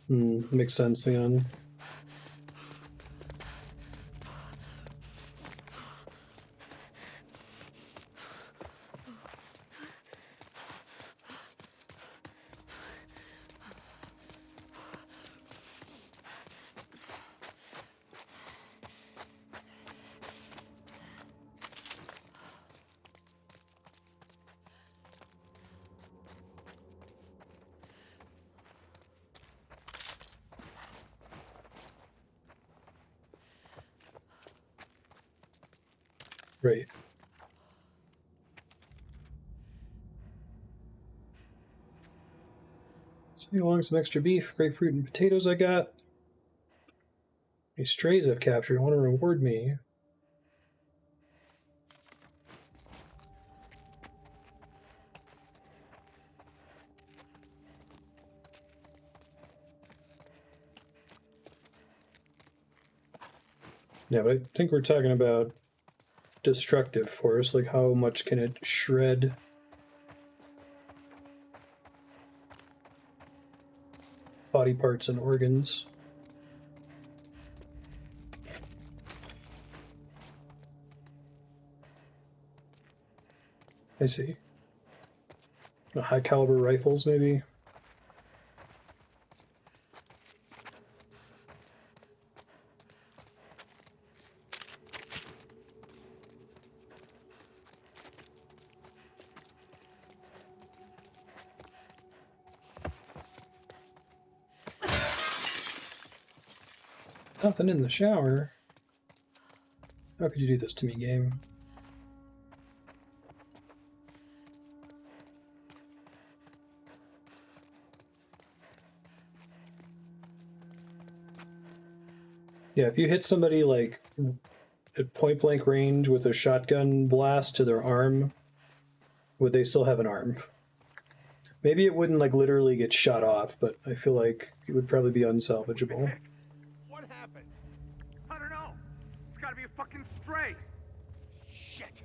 Makes sense, Leon. Right. Sending along some extra beef, grapefruit, and potatoes I got. Any strays I've captured want to reward me. Yeah, but I think we're talking about destructive force, like how much can it shred body parts and organs. I see. High caliber rifles, maybe? Nothing in the shower. How could you do this to me, game? Yeah, if you hit somebody like at point blank range with a shotgun blast to their arm, would they still have an arm? Maybe it wouldn't like literally get shot off, but I feel like it would probably be unsalvageable. What happened? I don't know. It's gotta be a fucking stray. Shit.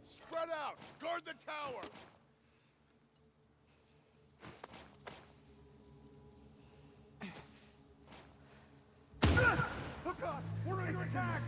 Spread out. Guard the tower. Oh God! We're under attack!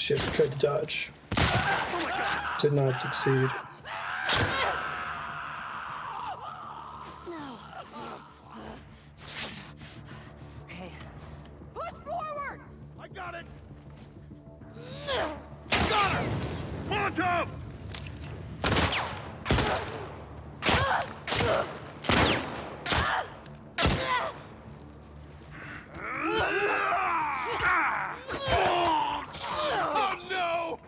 Shit, tried to dodge. Did not succeed. Okay. Push forward! I got it! Got her! Pronto! Oh no!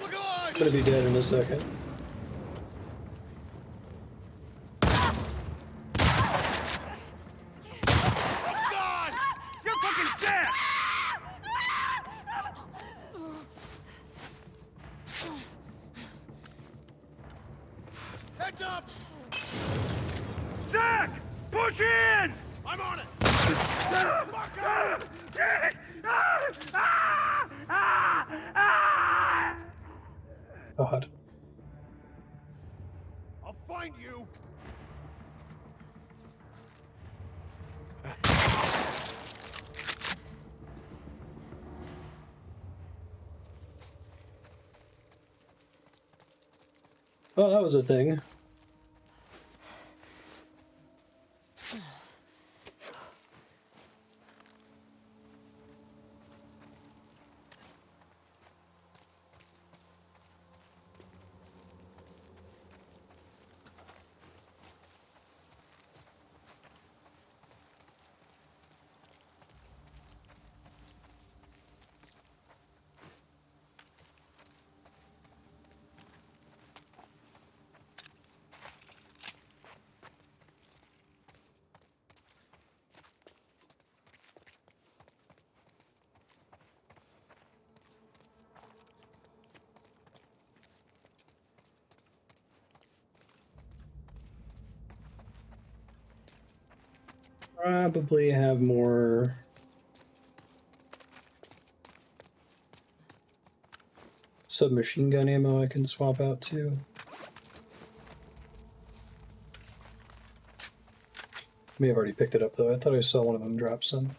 Look alive! I'm gonna be dead in a second. God! You're fucking dead! Heads up! Zach! Push in! I'm on it! God. I'll find you! Oh, that was a thing. Probably have more submachine gun ammo I can swap out too. May have already picked it up though. I thought I saw one of them drop some.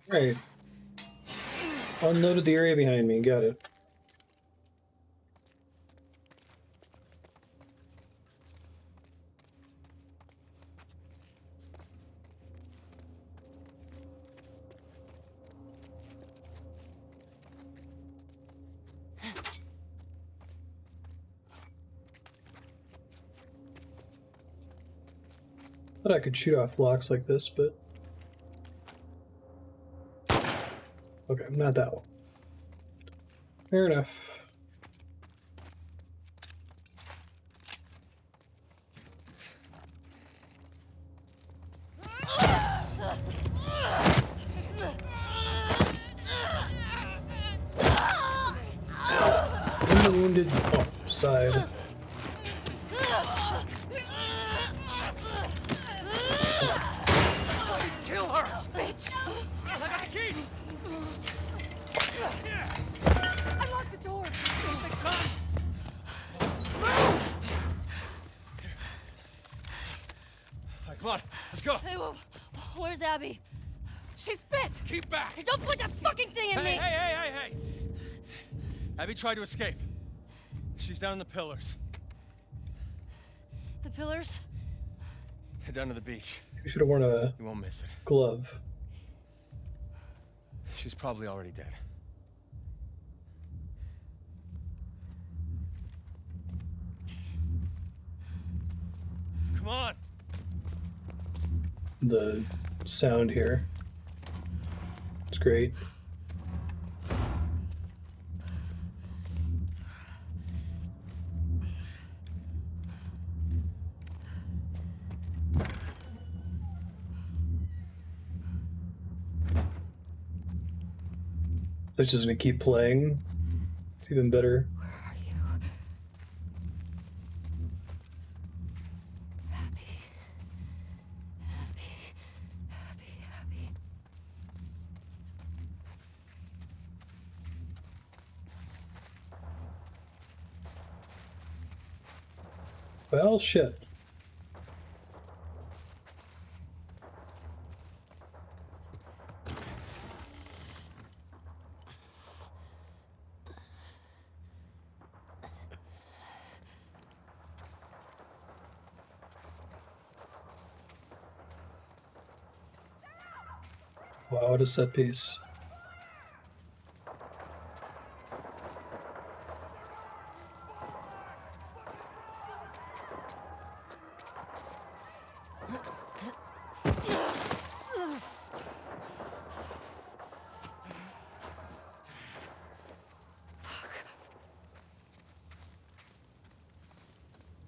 Right. Unloaded the area behind me. Got it. Thought I could shoot off locks like this, but okay, not that one. Fair enough. In the wounded side. Kill her! Bitch! I got the key! Unlock the door! The guns! All right, come on, let's go. Hey, where's Abby? She's bit! Keep back! Hey, don't put that fucking thing in me! Hey! Abby tried to escape. She's down in the pillars. The pillars? Head down to the beach. You should have worn a You won't miss it. glove. She's probably already dead. Come on! The sound here. It's great. It's just gonna keep playing. It's even better. Where are you? Abby. Abby. Well, shit. Wow, what a set piece.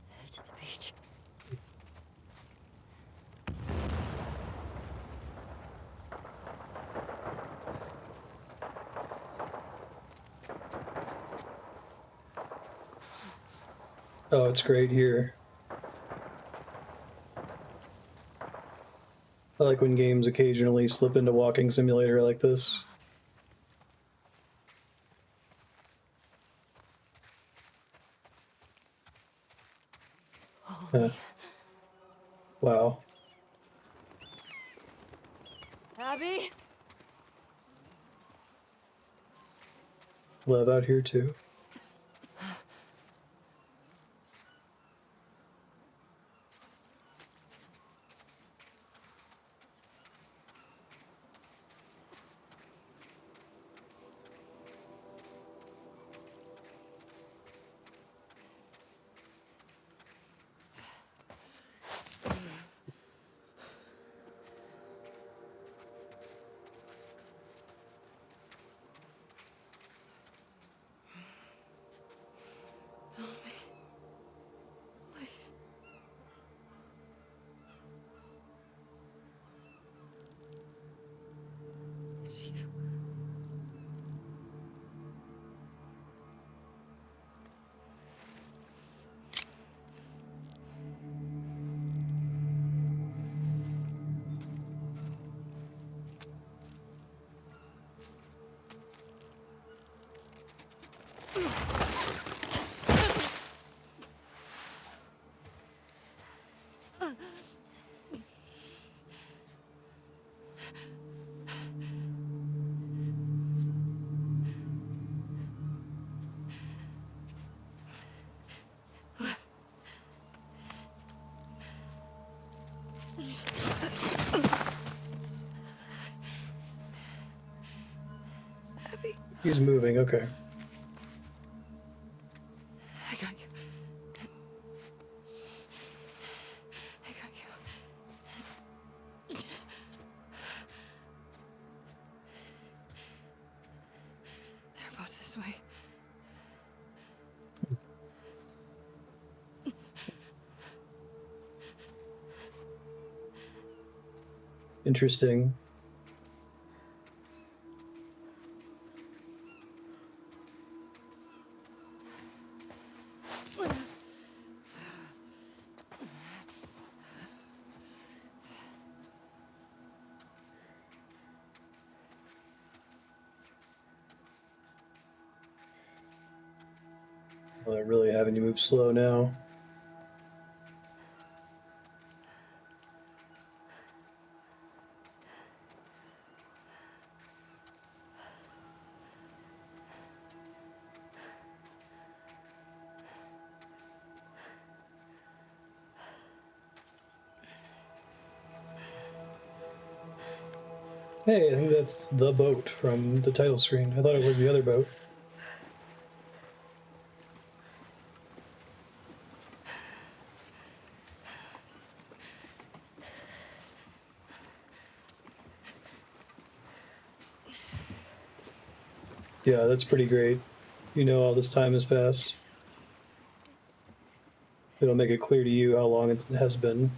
Head to the beach. Oh, it's great here. I like when games occasionally slip into walking simulator like this. Wow. Abby? Love out here too. Please. It's you. Abby, He's moving, okay. I got you. I got you. They're both this way. Interesting. Well, they're really having you move slow now. Hey, I think that's the boat from the title screen. I thought it was the other boat. Yeah, that's pretty great. You know all this time has passed. It'll make it clear to you how long it has been.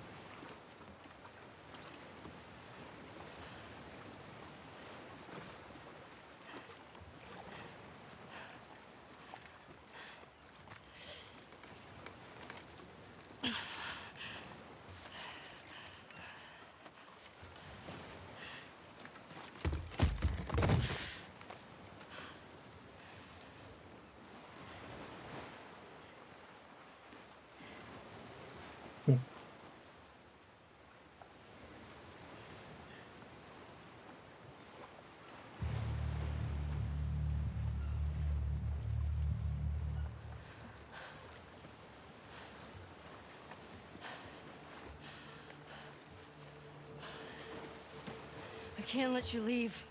I can't let you leave.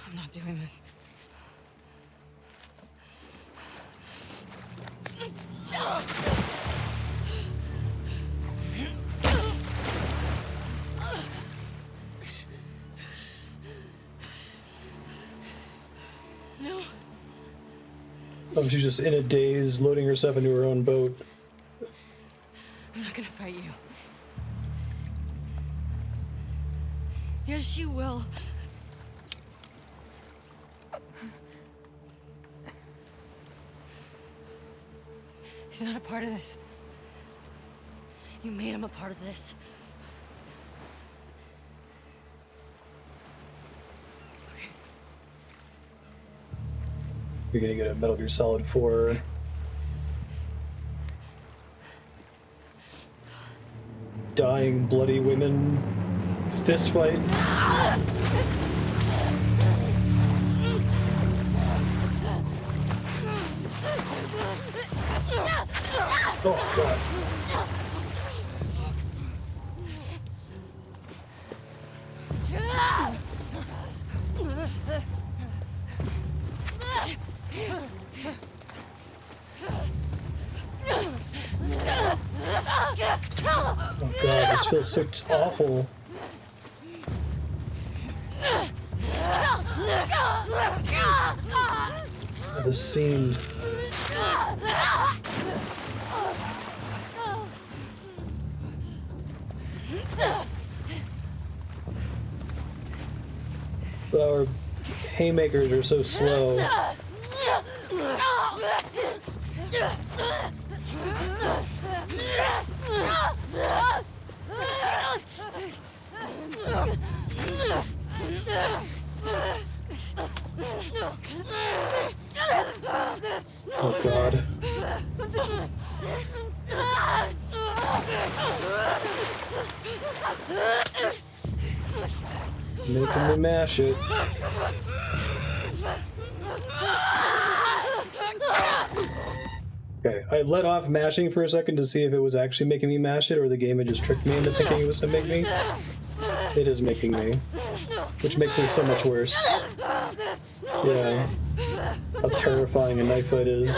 I'm not doing this. No. Oh, she's just in a daze, loading herself into her own boat. I'm not gonna fight you. Yes, you will. He's not a part of this. You made him a part of this. You're gonna get a Metal Gear Solid 4. Dying, bloody women fist fight. Oh god. Oh god, this feels so awful. The scene. But our haymakers are so slow. Oh god. Making me mash it. Okay, I let off mashing for a second to see if it was actually making me mash it or the game had just tricked me into thinking it was to make me. It is making me. Which makes it so much worse. Yeah. How terrifying a knife fight is.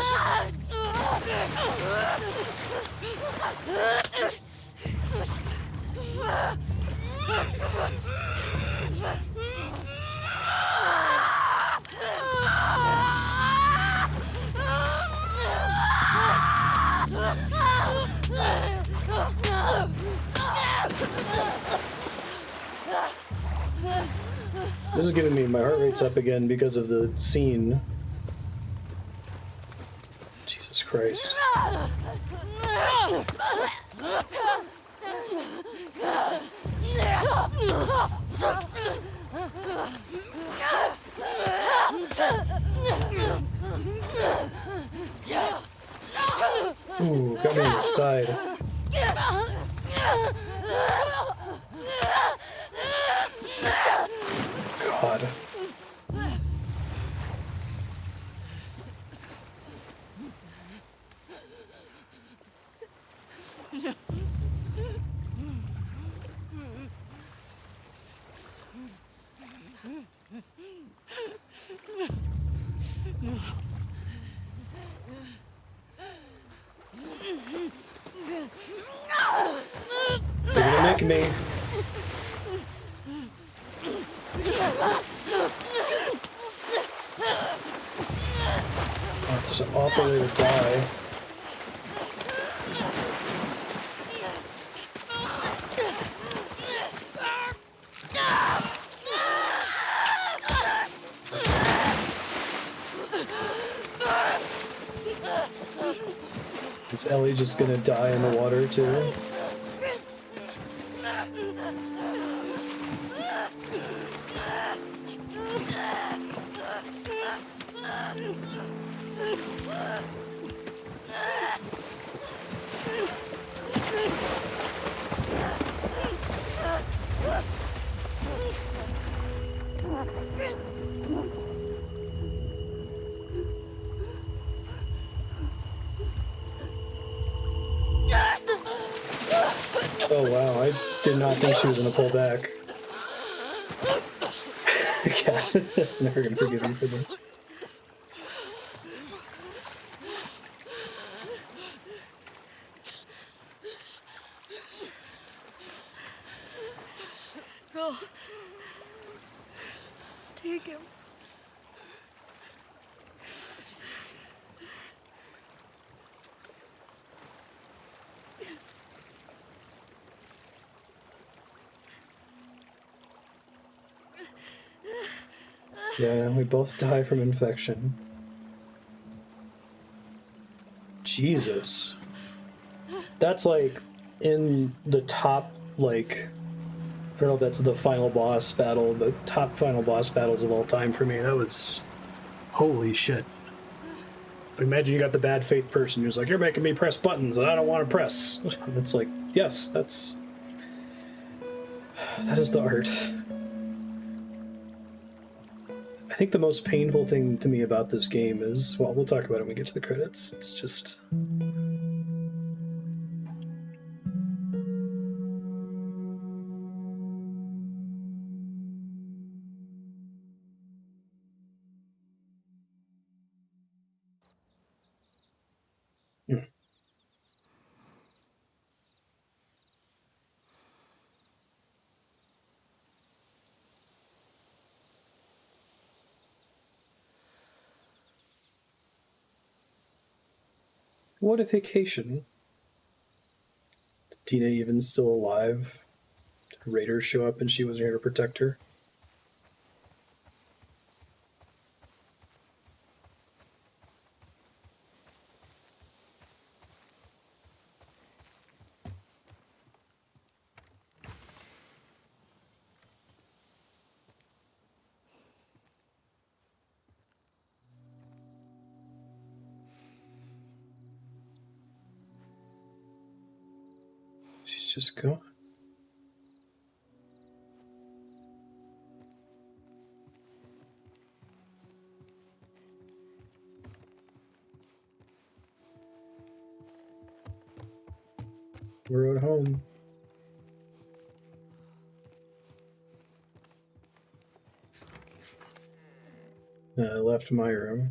This is giving me, my heart rate's up again because of the scene. Jesus Christ. Ooh, got me in the side. God. like me. Oh, it's such an awful way to die. Is Ellie just gonna die in the water too? Oh wow, I did not think she was gonna pull back. Cat, never gonna forgive you for this. Go. Just take him. Yeah, we both die from infection. Jesus. That's like in the top, like, I don't know if that's the final boss battle, the top final boss battles of all time for me. That was, holy shit. Imagine you got the bad faith person who's like, you're making me press buttons that I don't want to press. It's like, yes, that is the art. I think the most painful thing to me about this game is, well, we'll talk about it when we get to the credits. It's just... What a vacation. Is Tina even still alive? Did raiders show up and she was here to protect her? She's just gone. We're at home. I left my room.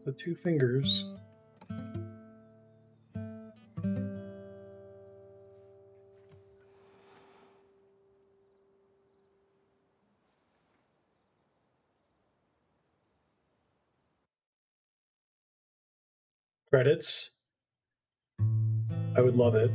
The two fingers. Credits. I would love it.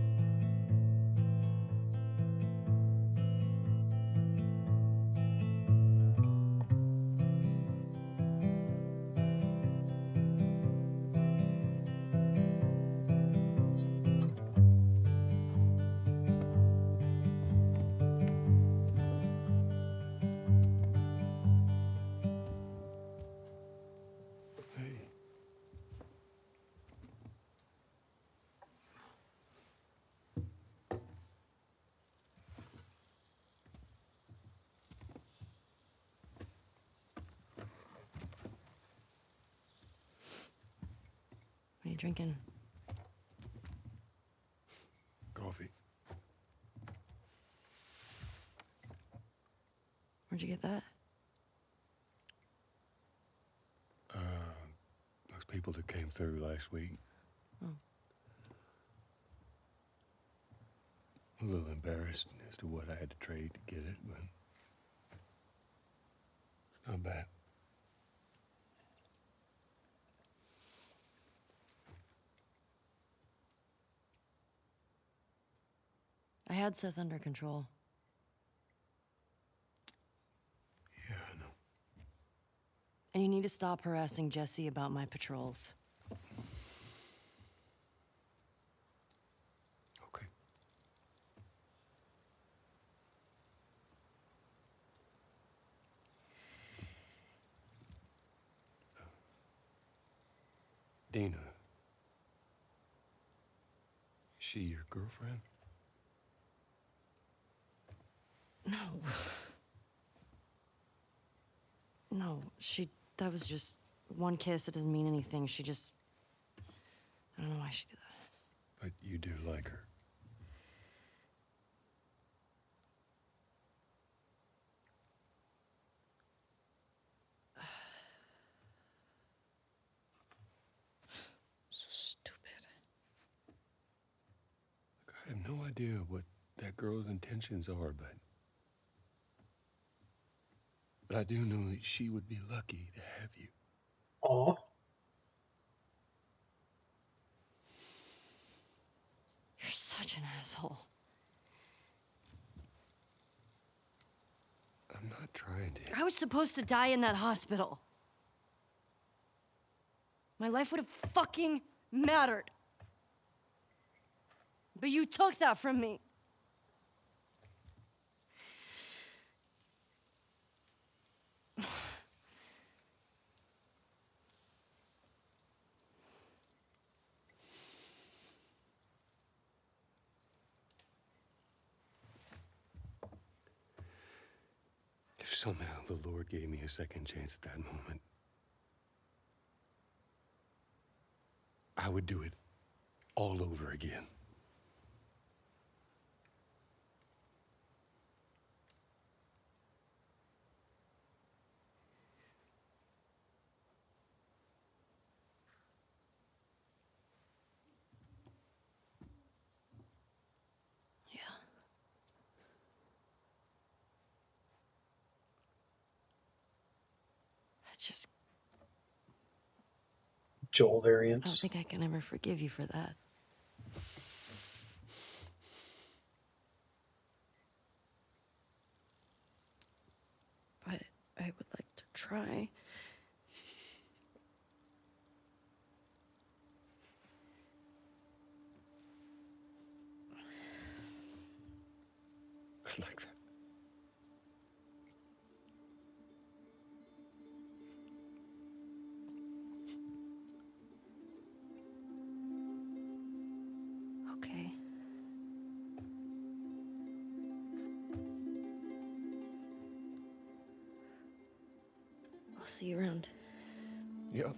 Hey. What are you drinking? Coffee. Where'd you get that? Those people that came through last week. Oh. A little embarrassed as to what I had to trade to get it, but it's not bad. I had Seth under control. Yeah, I know. And you need to stop harassing Jesse about my patrols. Okay. Dina. Is she your girlfriend? No. No, that was just one kiss. It doesn't mean anything. She just, I don't know why she did that. But you do like her. So stupid. Look, I have no idea what that girl's intentions are, but I do know that she would be lucky to have you. Aw. You're such an asshole. I'm not trying to. I was supposed to die in that hospital. My life would have fucking mattered. But you took that from me. If somehow the Lord gave me a second chance at that moment, I would do it all over again. Yeah. I just, Joel I don't variants. think I can ever forgive you for that. But I would like to try. I like that. Okay. I'll see you around. Yep.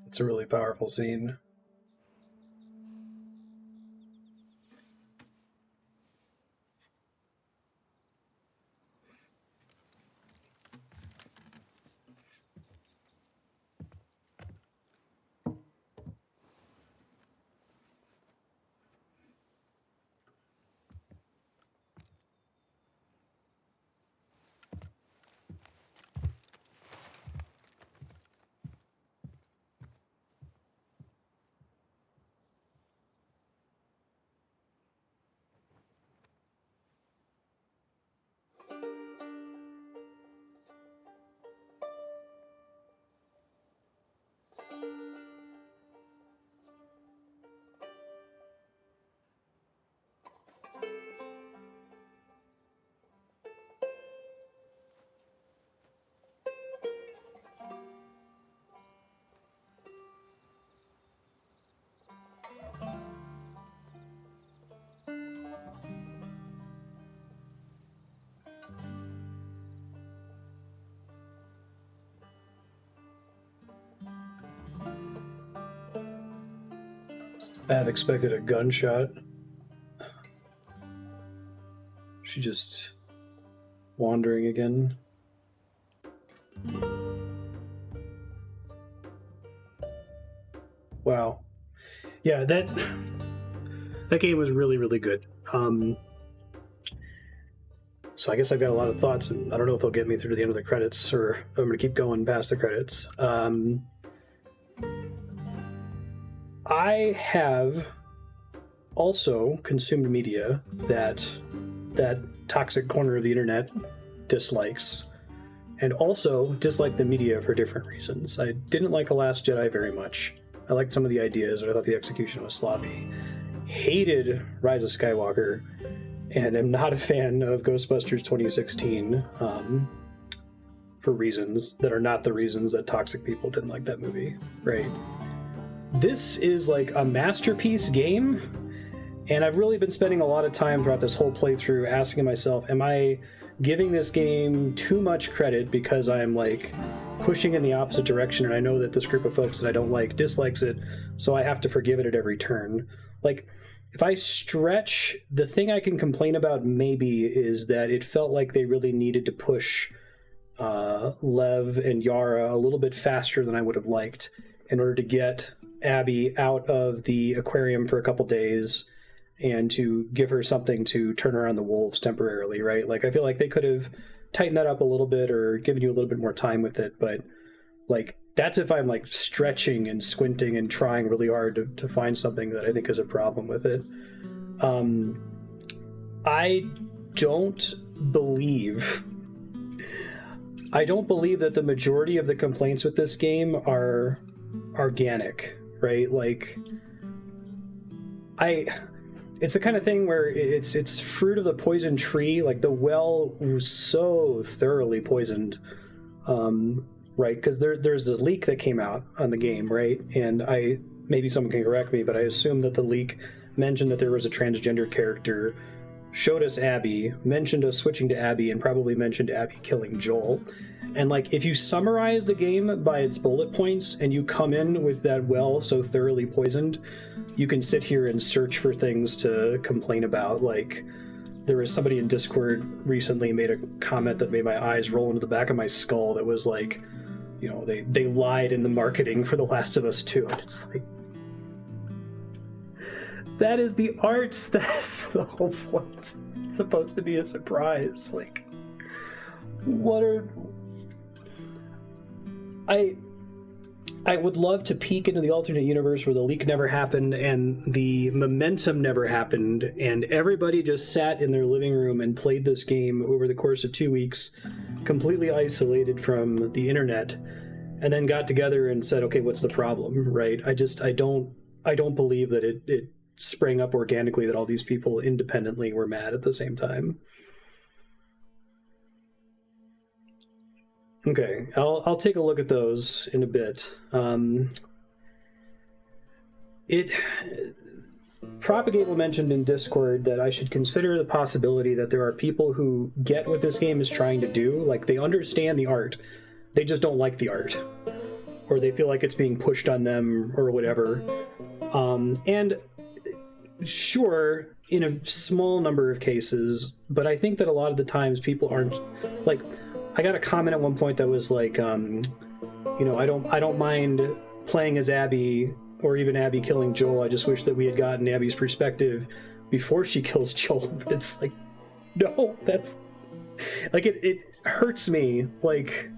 It's a really powerful scene. I have expected a gunshot. She just wandering again. Wow. Yeah, that game was really, really good. So I guess I've got a lot of thoughts, and I don't know if they'll get me through to the end of the credits, or if I'm going to keep going past the credits. I have also consumed media that toxic corner of the internet dislikes, and also dislike the media for different reasons. I didn't like The Last Jedi very much. I liked some of the ideas, but I thought the execution was sloppy. Hated Rise of Skywalker, and am not a fan of Ghostbusters 2016 for reasons that are not the reasons that toxic people didn't like that movie, right? This is like a masterpiece game, and I've really been spending a lot of time throughout this whole playthrough asking myself, am I giving this game too much credit because I'm like pushing in the opposite direction, and I know that this group of folks that I don't like dislikes it, so I have to forgive it at every turn? Like, if I stretch, the thing I can complain about maybe is that it felt like they really needed to push Lev and Yara a little bit faster than I would have liked in order to get Abby out of the aquarium for a couple days and to give her something to turn around the wolves temporarily, right? Like, I feel like they could have tightened that up a little bit or given you a little bit more time with it, but like, that's if I'm like stretching and squinting and trying really hard to find something that I think is a problem with it. I don't believe that the majority of the complaints with this game are organic, right? Like, it's the kind of thing where it's fruit of the poison tree. Like, the well was so thoroughly poisoned, right? Because there's this leak that came out on the game, right? And maybe someone can correct me, but I assume that the leak mentioned that there was a transgender character, showed us Abby, mentioned us switching to Abby, and probably mentioned Abby killing Joel. And like, if you summarize the game by its bullet points and you come in with that well so thoroughly poisoned, you can sit here and search for things to complain about. Like, there was somebody in Discord recently made a comment that made my eyes roll into the back of my skull that was like, you know, they lied in the marketing for The Last of Us 2. And it's like, that is the arts. That's the whole point. It's supposed to be a surprise. Like, what are... I would love to peek into the alternate universe where the leak never happened and the momentum never happened and everybody just sat in their living room and played this game over the course of 2 weeks, completely isolated from the internet, and then got together and said, okay, what's the problem, right? I don't believe that it sprang up organically, that all these people independently were mad at the same time. Okay, I'll take a look at those in a bit. Propagable mentioned in Discord that I should consider the possibility that there are people who get what this game is trying to do. Like, they understand the art, they just don't like the art, or they feel like it's being pushed on them or whatever. And sure, in a small number of cases, but I think that a lot of the times people aren't like... I got a comment at one point that was like, you know, I don't mind playing as Abby or even Abby killing Joel. I just wish that we had gotten Abby's perspective before she kills Joel. But it's like, no, that's like, it hurts me. Like,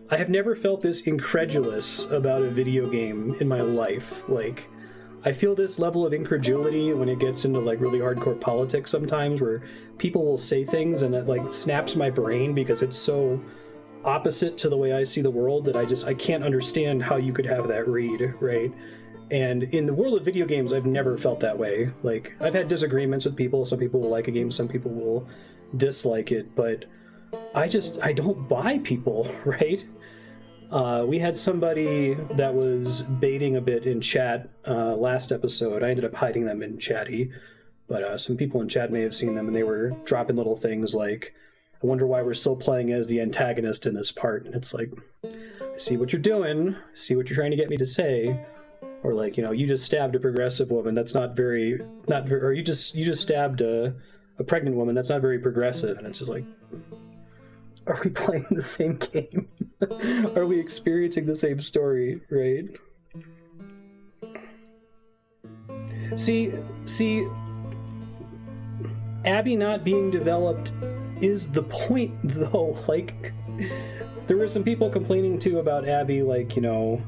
I have never felt this incredulous about a video game in my life. Like, I feel this level of incredulity when it gets into like really hardcore politics sometimes, where people will say things and it like snaps my brain because it's so opposite to the way I see the world that I can't understand how you could have that read, right? And in the world of video games, I've never felt that way. Like, I've had disagreements with people. Some people will like a game, some people will dislike it, but I don't buy people, right? We had somebody that was baiting a bit in chat last episode. I ended up hiding them in chatty, but some people in chat may have seen them, and they were dropping little things like, I wonder why we're still playing as the antagonist in this part. And it's like, I see what you're doing, I see what you're trying to get me to say. or like, you know, you just stabbed a progressive woman. That's not very, or you just stabbed a pregnant woman. That's not very progressive. And it's just like, are we playing the same game? Are we experiencing the same story, right? See, Abby not being developed is the point, though. Like, there were some people complaining too about Abby, like, you know,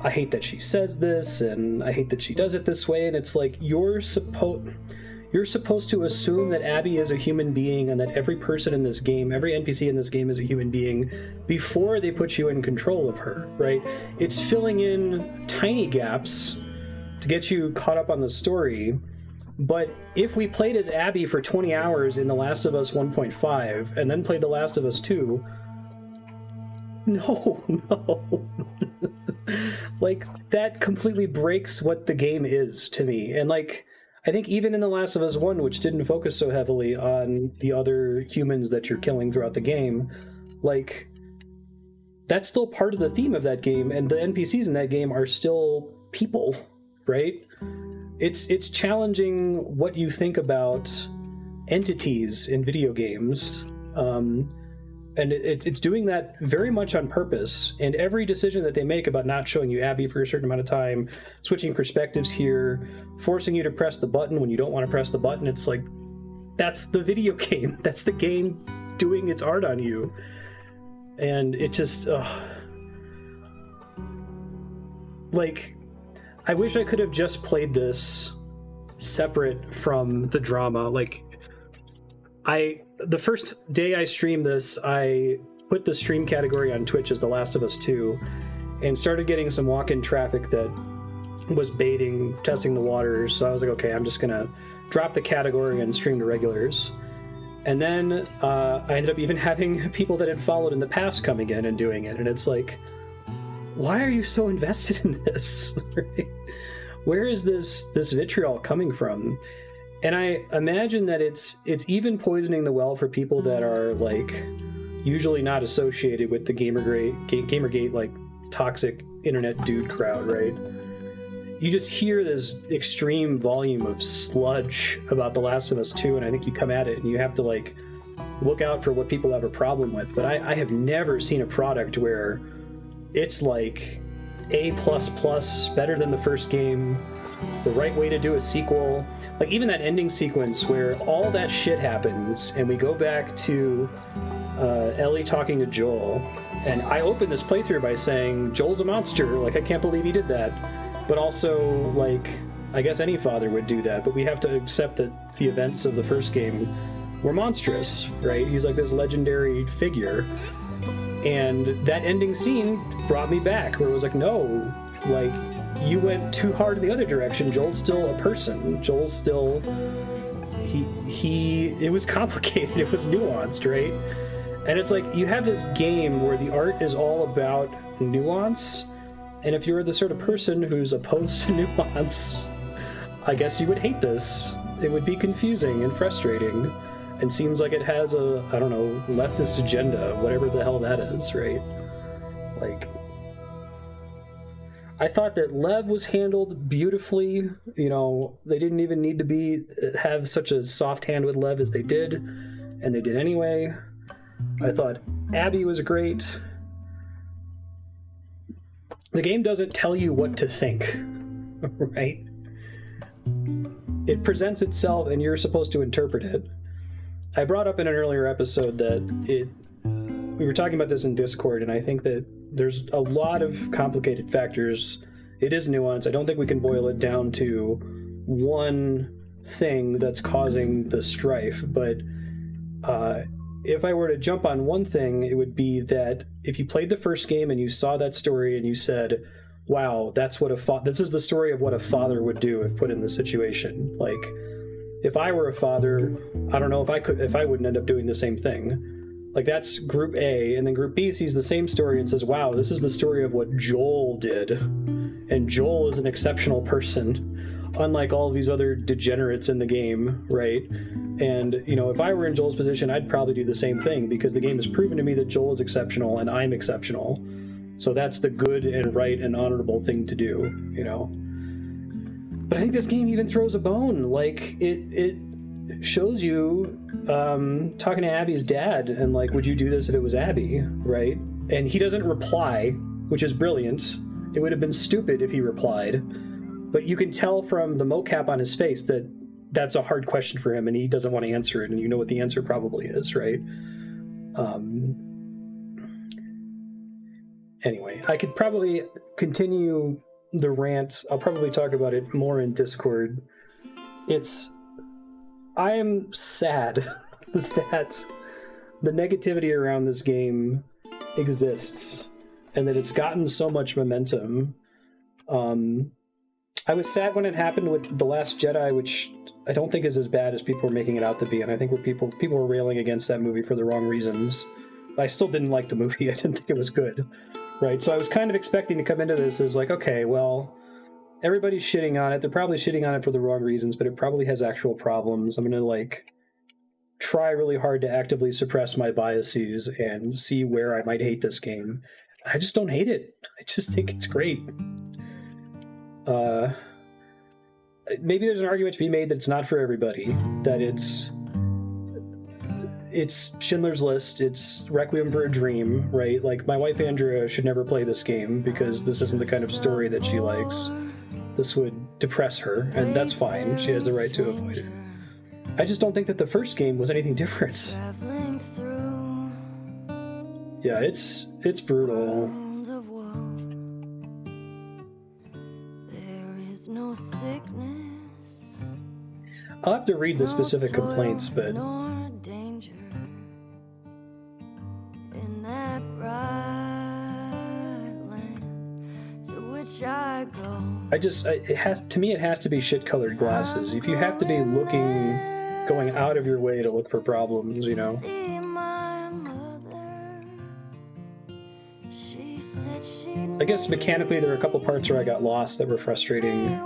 I hate that she says this, and I hate that she does it this way, and it's like, you're supposed to assume that Abby is a human being and that every person in this game, every NPC in this game is a human being before they put you in control of her, right? It's filling in tiny gaps to get you caught up on the story. But if we played as Abby for 20 hours in The Last of Us 1.5 and then played The Last of Us 2, no. Like, that completely breaks what the game is to me. And like, I think even in The Last of Us 1, which didn't focus so heavily on the other humans that you're killing throughout the game, like, that's still part of the theme of that game, and the NPCs in that game are still people, right? It's challenging what you think about entities in video games, and it's doing that very much on purpose. And every decision that they make about not showing you Abby for a certain amount of time, switching perspectives here, forcing you to press the button when you don't want to press the button, it's like, that's the video game. That's the game doing its art on you. And it just, like, I wish I could have just played this separate from the drama. Like, the first day I streamed this, I put the stream category on Twitch as The Last of Us 2 and started getting some walk-in traffic that was baiting, testing the waters. So I was like, okay, I'm just gonna drop the category and stream to regulars. And then I ended up even having people that had followed in the past coming in and doing it. And it's like, why are you so invested in this? Where is this vitriol coming from? And I imagine that it's even poisoning the well for people that are like usually not associated with the Gamergate like toxic internet dude crowd, right? You just hear this extreme volume of sludge about The Last of Us 2, and I think you come at it and you have to like look out for what people have a problem with. But I have never seen a product where it's like A++, better than the first game, the right way to do a sequel. Like, even that ending sequence where all that shit happens and we go back to Ellie talking to Joel, and I opened this playthrough by saying, Joel's a monster, like, I can't believe he did that. But also, like, I guess any father would do that, but we have to accept that the events of the first game were monstrous, right? He's like this legendary figure. And that ending scene brought me back, where it was like, no, like, you went too hard in the other direction. Joel's still a person. Joel's still, it was complicated. It was nuanced, right? And it's like, you have this game where the art is all about nuance. And if you're the sort of person who's opposed to nuance, I guess you would hate this. It would be confusing and frustrating. And seems like it has a, I don't know, leftist agenda, whatever the hell that is, right? Like, I thought that Lev was handled beautifully. You know, they didn't even need to have such a soft hand with Lev as they did, and they did anyway. I thought Abby was great. The game doesn't tell you what to think, right? It presents itself, and you're supposed to interpret it. I brought up in an earlier episode that we were talking about this in Discord, and I think that there's a lot of complicated factors. It is nuanced. I don't think we can boil it down to one thing that's causing the strife, but if I were to jump on one thing, it would be that if you played the first game and you saw that story and you said, wow, that's what this is the story of what a father would do if put in this situation. Like, if I were a father, I don't know if I wouldn't end up doing the same thing. Like, that's group A, and then group B sees the same story and says, wow, this is the story of what Joel did. And Joel is an exceptional person, unlike all of these other degenerates in the game, right? And, you know, if I were in Joel's position, I'd probably do the same thing, because the game has proven to me that Joel is exceptional and I'm exceptional. So that's the good and right and honorable thing to do, you know? But I think this game even throws a bone. Like, it shows you talking to Abby's dad and like, would you do this if it was Abby, right? And he doesn't reply, which is brilliant. It would have been stupid if he replied. But you can tell from the mocap on his face that that's a hard question for him and he doesn't want to answer it, and you know what the answer probably is, right? Anyway, I could probably continue the rant. I'll probably talk about it more in Discord. I am sad that the negativity around this game exists and that it's gotten so much momentum. I was sad when it happened with The Last Jedi, which I don't think is as bad as people were making it out to be, and I think people were railing against that movie for the wrong reasons. I still didn't like the movie. I didn't think it was good. Right, so I was kind of expecting to come into this as like, okay, well, everybody's shitting on it. They're probably shitting on it for the wrong reasons, but it probably has actual problems. I'm gonna like try really hard to actively suppress my biases and see where I might hate this game. I just don't hate it. I just think it's great. Maybe there's an argument to be made that it's not for everybody, that it's Schindler's List, it's Requiem for a Dream, right? Like, my wife Andrea should never play this game because this isn't the kind of story that she likes. This would depress her, and that's fine. She has the right to avoid it. I just don't think that the first game was anything different. Yeah, it's brutal. No sickness. I'll have to read the specific complaints, but danger in that bright land to which I go. it has to be shit-colored glasses. If you have to be going out of your way to look for problems, you know. I guess mechanically there were a couple parts where I got lost that were frustrating,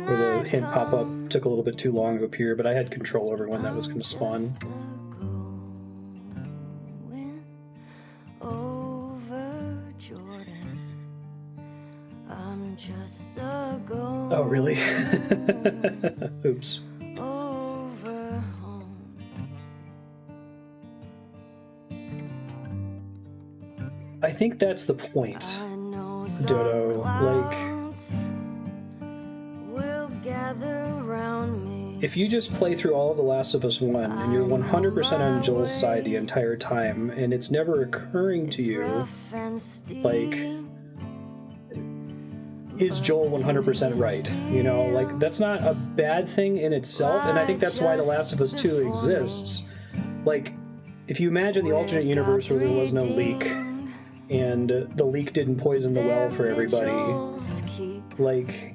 where the hint pop-up took a little bit too long to appear, but I had control over when that was going to spawn. Oh, really? Oops. I think that's the point, Dodo. Like, if you just play through all of The Last of Us 1 and you're 100% on Joel's side the entire time, and it's never occurring to you, like, is Joel 100% right? You know, like, that's not a bad thing in itself, and I think that's why The Last of Us 2 exists. Like, if you imagine the alternate universe where there was no leak, and the leak didn't poison the well for everybody, like,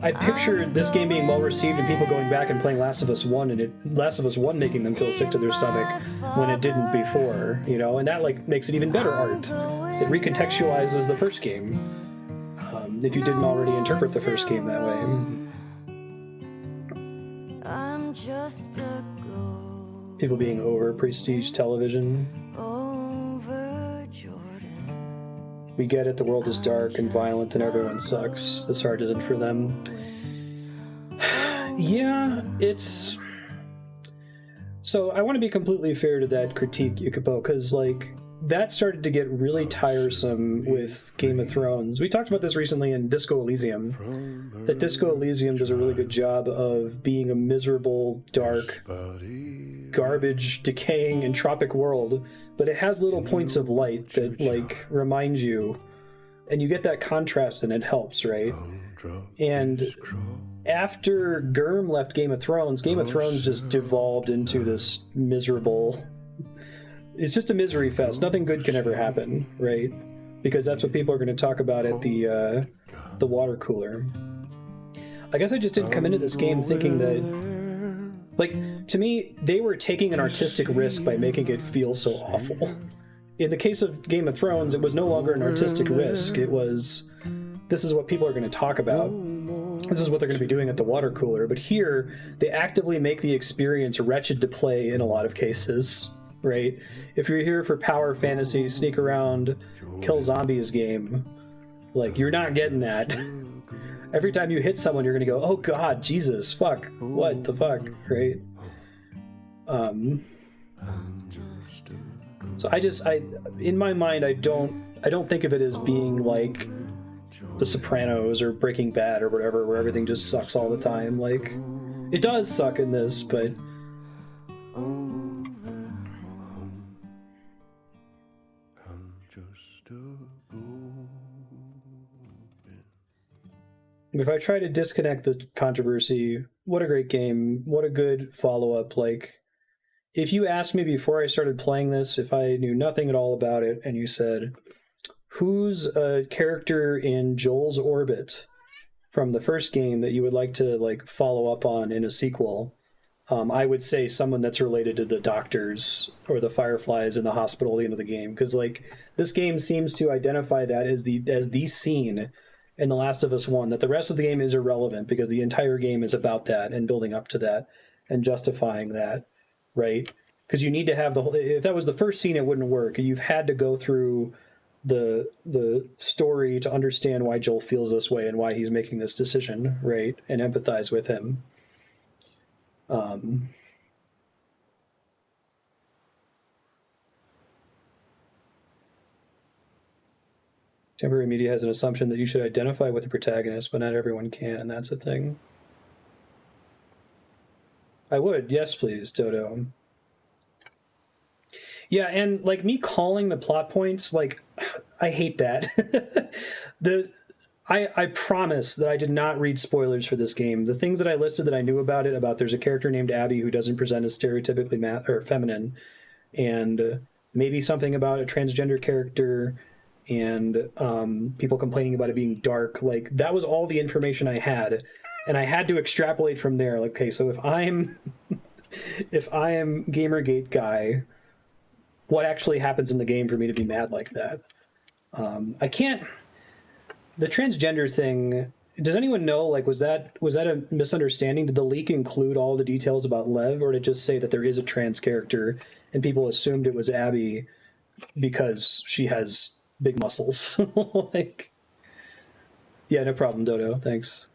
I pictured this game being well received and people going back and playing Last of Us 1 and Last of Us 1 making them feel sick to their stomach when it didn't before, you know, and that, like, makes it even better art. It recontextualizes the first game, if you didn't already interpret the first game that way. People being over prestige television. We get it, the world is dark and violent and everyone sucks. This art isn't for them. Yeah, it's... So I want to be completely fair to that critique, Yukipo, because, like, that started to get really tiresome with Game of Thrones. We talked about this recently in Disco Elysium, that Disco Elysium does a really good job of being a miserable, dark, garbage, decaying, entropic world, but it has little points of light that, like, remind you, and you get that contrast and it helps, right? And after Gurm left Game of Thrones just devolved into this miserable... It's just a misery fest. Nothing good can ever happen, right? Because that's what people are going to talk about at the water cooler. I guess I just didn't come into this game thinking that... Like, to me, they were taking an artistic risk by making it feel so awful. In the case of Game of Thrones, it was no longer an artistic risk. It was, this is what people are going to talk about. This is what they're going to be doing at the water cooler. But here, they actively make the experience wretched to play in a lot of cases. right? If you're here for power fantasy, sneak around, kill zombies game, like, you're not getting that. Every time you hit someone, you're gonna go, oh god, Jesus, fuck, what the fuck, right? So I in my mind, I don't think of it as being like The Sopranos or Breaking Bad or whatever, where everything just sucks all the time. Like, it does suck in this, but if I try to disconnect the controversy, what a great game, what a good follow-up. Like, if you asked me before I started playing this, if I knew nothing at all about it, and you said, who's a character in Joel's orbit from the first game that you would like to like follow up on in a sequel, I would say someone that's related to the doctors or the Fireflies in the hospital at the end of the game, because like this game seems to identify that as the scene in The Last of Us 1, that the rest of the game is irrelevant because the entire game is about that and building up to that and justifying that, right? Because you need to have the whole, if that was the first scene, it wouldn't work. You've had to go through the story to understand why Joel feels this way and why he's making this decision, right? And empathize with him. Temporary media has an assumption that you should identify with the protagonist, but not everyone can, and that's a thing. I would, yes, please, Dodo. Yeah, and like me calling the plot points, like I hate that. I promise that I did not read spoilers for this game. The things that I listed that I knew about it, about there's a character named Abby who doesn't present as stereotypically or feminine, and maybe something about a transgender character, and people complaining about it being dark. Like, that was all the information I had, and I had to extrapolate from there. Like, okay, so if I'm Gamergate guy, what actually happens in the game for me to be mad like that? I can't. The transgender thing. Does anyone know? Like, was that a misunderstanding? Did the leak include all the details about Lev, or did it just say that there is a trans character and people assumed it was Abby because she has big muscles? Like, yeah, no problem, Dodo. Thanks.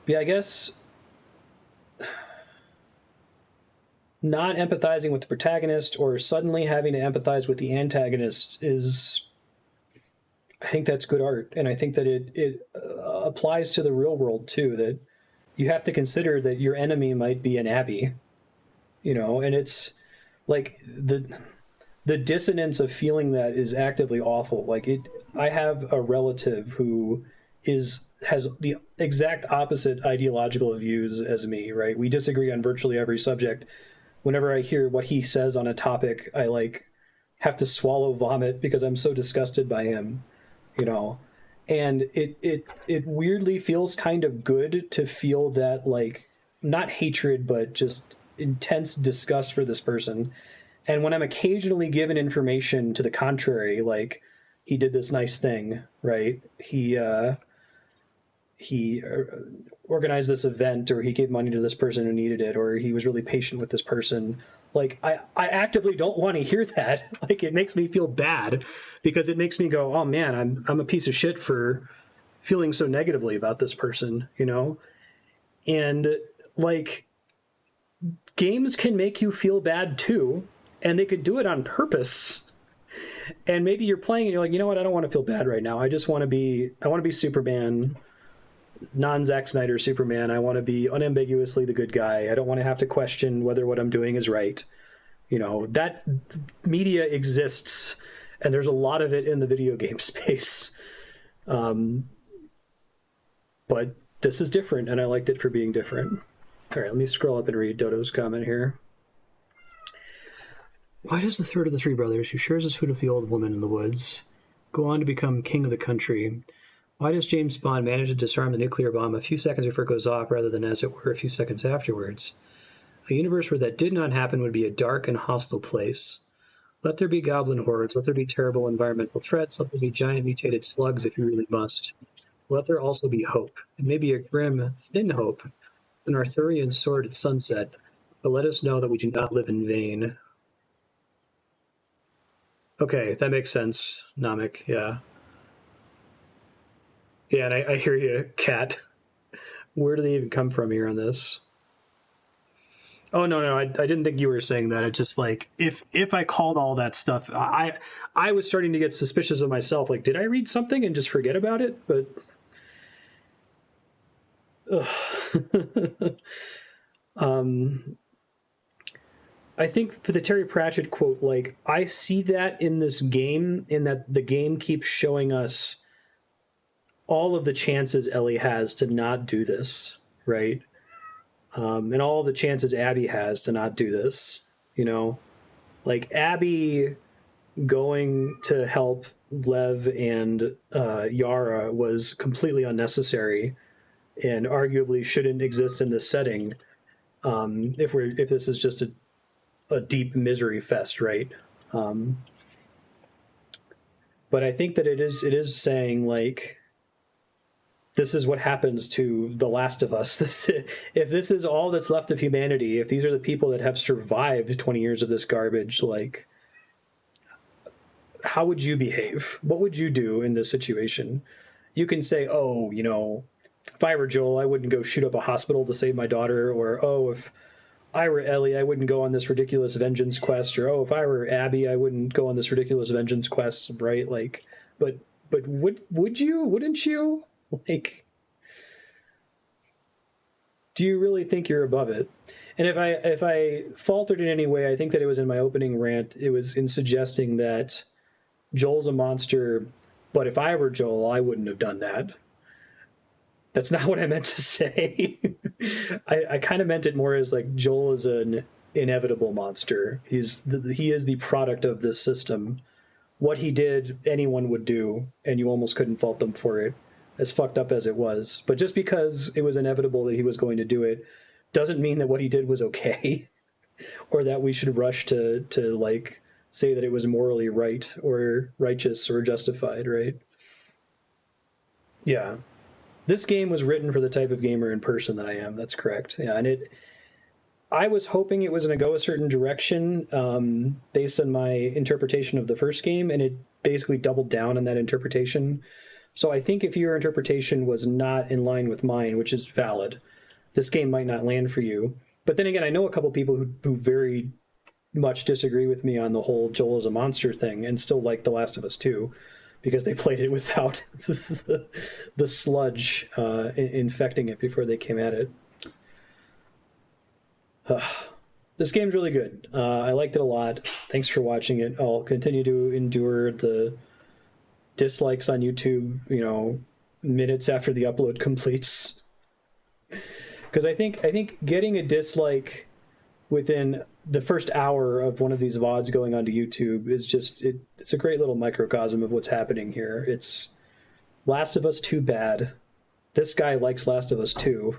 Yeah, I guess not empathizing with the protagonist or suddenly having to empathize with the antagonist is, I think that's good art. And I think that it applies to the real world too, that you have to consider that your enemy might be an Abby, you know, and it's like the dissonance of feeling that is actively awful. Like, I have a relative who has the exact opposite ideological views as me, right? We disagree on virtually every subject. Whenever I hear what he says on a topic, I like have to swallow vomit because I'm so disgusted by him, you know. And it weirdly feels kind of good to feel that, like, not hatred, but just intense disgust for this person. And when I'm occasionally given information to the contrary, like, he did this nice thing, right? He organized this event, or he gave money to this person who needed it, or he was really patient with this person. Like, I actively don't want to hear that. Like, it makes me feel bad because it makes me go, oh man, I'm a piece of shit for feeling so negatively about this person, you know? And like, games can make you feel bad too, and they could do it on purpose. And maybe you're playing and you're like, you know what, I don't want to feel bad right now. I want to be Superman, non-Zack Snyder Superman. I want to be unambiguously the good guy. I don't want to have to question whether what I'm doing is right. You know, that media exists, and there's a lot of it in the video game space. But this is different, and I liked it for being different. All right, let me scroll up and read Dodo's comment here. Why does the third of the three brothers, who shares his food with the old woman in the woods, go on to become king of the country? Why does James Bond manage to disarm the nuclear bomb a few seconds before it goes off, rather than, as it were, a few seconds afterwards? A universe where that did not happen would be a dark and hostile place. Let there be goblin hordes, let there be terrible environmental threats, let there be giant mutated slugs if you really must. Let there also be hope, and maybe a grim, thin hope, An Arthurian sword at sunset, but let us know that we do not live in vain. Okay, that makes sense, Namek, yeah. Yeah, and I hear you, Kat. Where do they even come from here on this? Oh no, I didn't think you were saying that. It's just like if I called all that stuff, I was starting to get suspicious of myself. Like, did I read something and just forget about it? But I think for the Terry Pratchett quote, like I see that in this game, in that the game keeps showing us all of the chances Ellie has to not do this, right? And all the chances Abby has to not do this. You know, like Abby going to help Lev and Yara was completely unnecessary and arguably shouldn't exist in this setting. If this is just a deep misery fest, right? But I think that it is saying like this is what happens to the Last of Us. If this is all that's left of humanity, if these are the people that have survived 20 years of this garbage, like how would you behave? What would you do in this situation? You can say, oh, you know, if I were Joel, I wouldn't go shoot up a hospital to save my daughter, or oh, if I were Ellie, I wouldn't go on this ridiculous vengeance quest, or oh, if I were Abby, I wouldn't go on this ridiculous vengeance quest, right? Like, but would you? Wouldn't you? Like, do you really think you're above it? And if I faltered in any way, I think that it was in my opening rant. It was in suggesting that Joel's a monster, but if I were Joel, I wouldn't have done that. That's not what I meant to say. I kind of meant it more as like Joel is an inevitable monster. He is the product of this system. What he did, anyone would do, and you almost couldn't fault them for it, as fucked up as it was. But just because it was inevitable that he was going to do it, doesn't mean that what he did was okay, or that we should rush to like say that it was morally right or righteous or justified, right? Yeah. This game was written for the type of gamer and person that I am. That's correct. Yeah, and I was hoping it was going to go a certain direction based on my interpretation of the first game, and it basically doubled down on that interpretation. So I think if your interpretation was not in line with mine, which is valid, this game might not land for you. But then again, I know a couple people who very much disagree with me on the whole Joel is a monster thing and still like The Last of Us 2. Because they played it without the sludge infecting it before they came at it. This game's really good. I liked it a lot. Thanks for watching it. I'll continue to endure the dislikes on YouTube, you know, minutes after the upload completes. Because I think getting a dislike within the first hour of one of these VODs going onto YouTube is just it's a great little microcosm of what's happening here. It's Last of Us 2 bad. This guy likes Last of Us 2.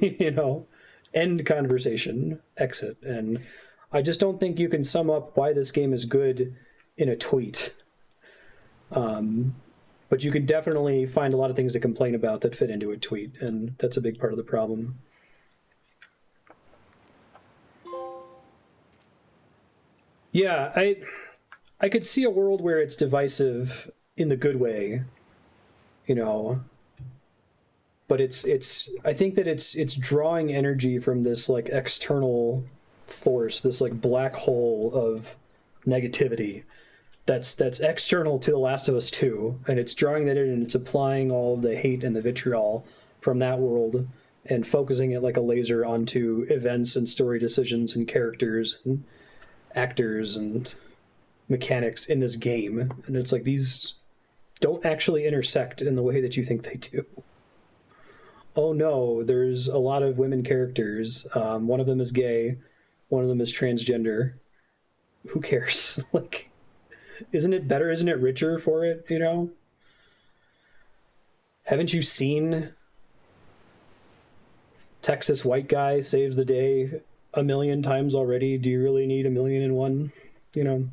You know, end conversation, exit. And I just don't think you can sum up why this game is good in a tweet. But you can definitely find a lot of things to complain about that fit into a tweet, and that's a big part of the problem. Yeah, I could see a world where it's divisive in the good way, you know. But it's I think that it's drawing energy from this like external force, this like black hole of negativity that's external to The Last of Us 2, and it's drawing that in and it's applying all the hate and the vitriol from that world and focusing it like a laser onto events and story decisions and characters and actors and mechanics in this game. And it's like these don't actually intersect in the way that you think they do. Oh no, there's a lot of women characters. One of them is gay, one of them is transgender. Who cares? Like, isn't it better? Isn't it richer for it, you know? Haven't you seen Texas white guy saves the day a million times already? Do you really need 1,000,001? You know?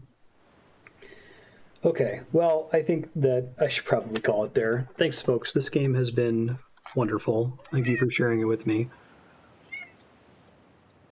Okay, well, I think that I should probably call it there. Thanks, folks. This game has been wonderful. Thank you for sharing it with me.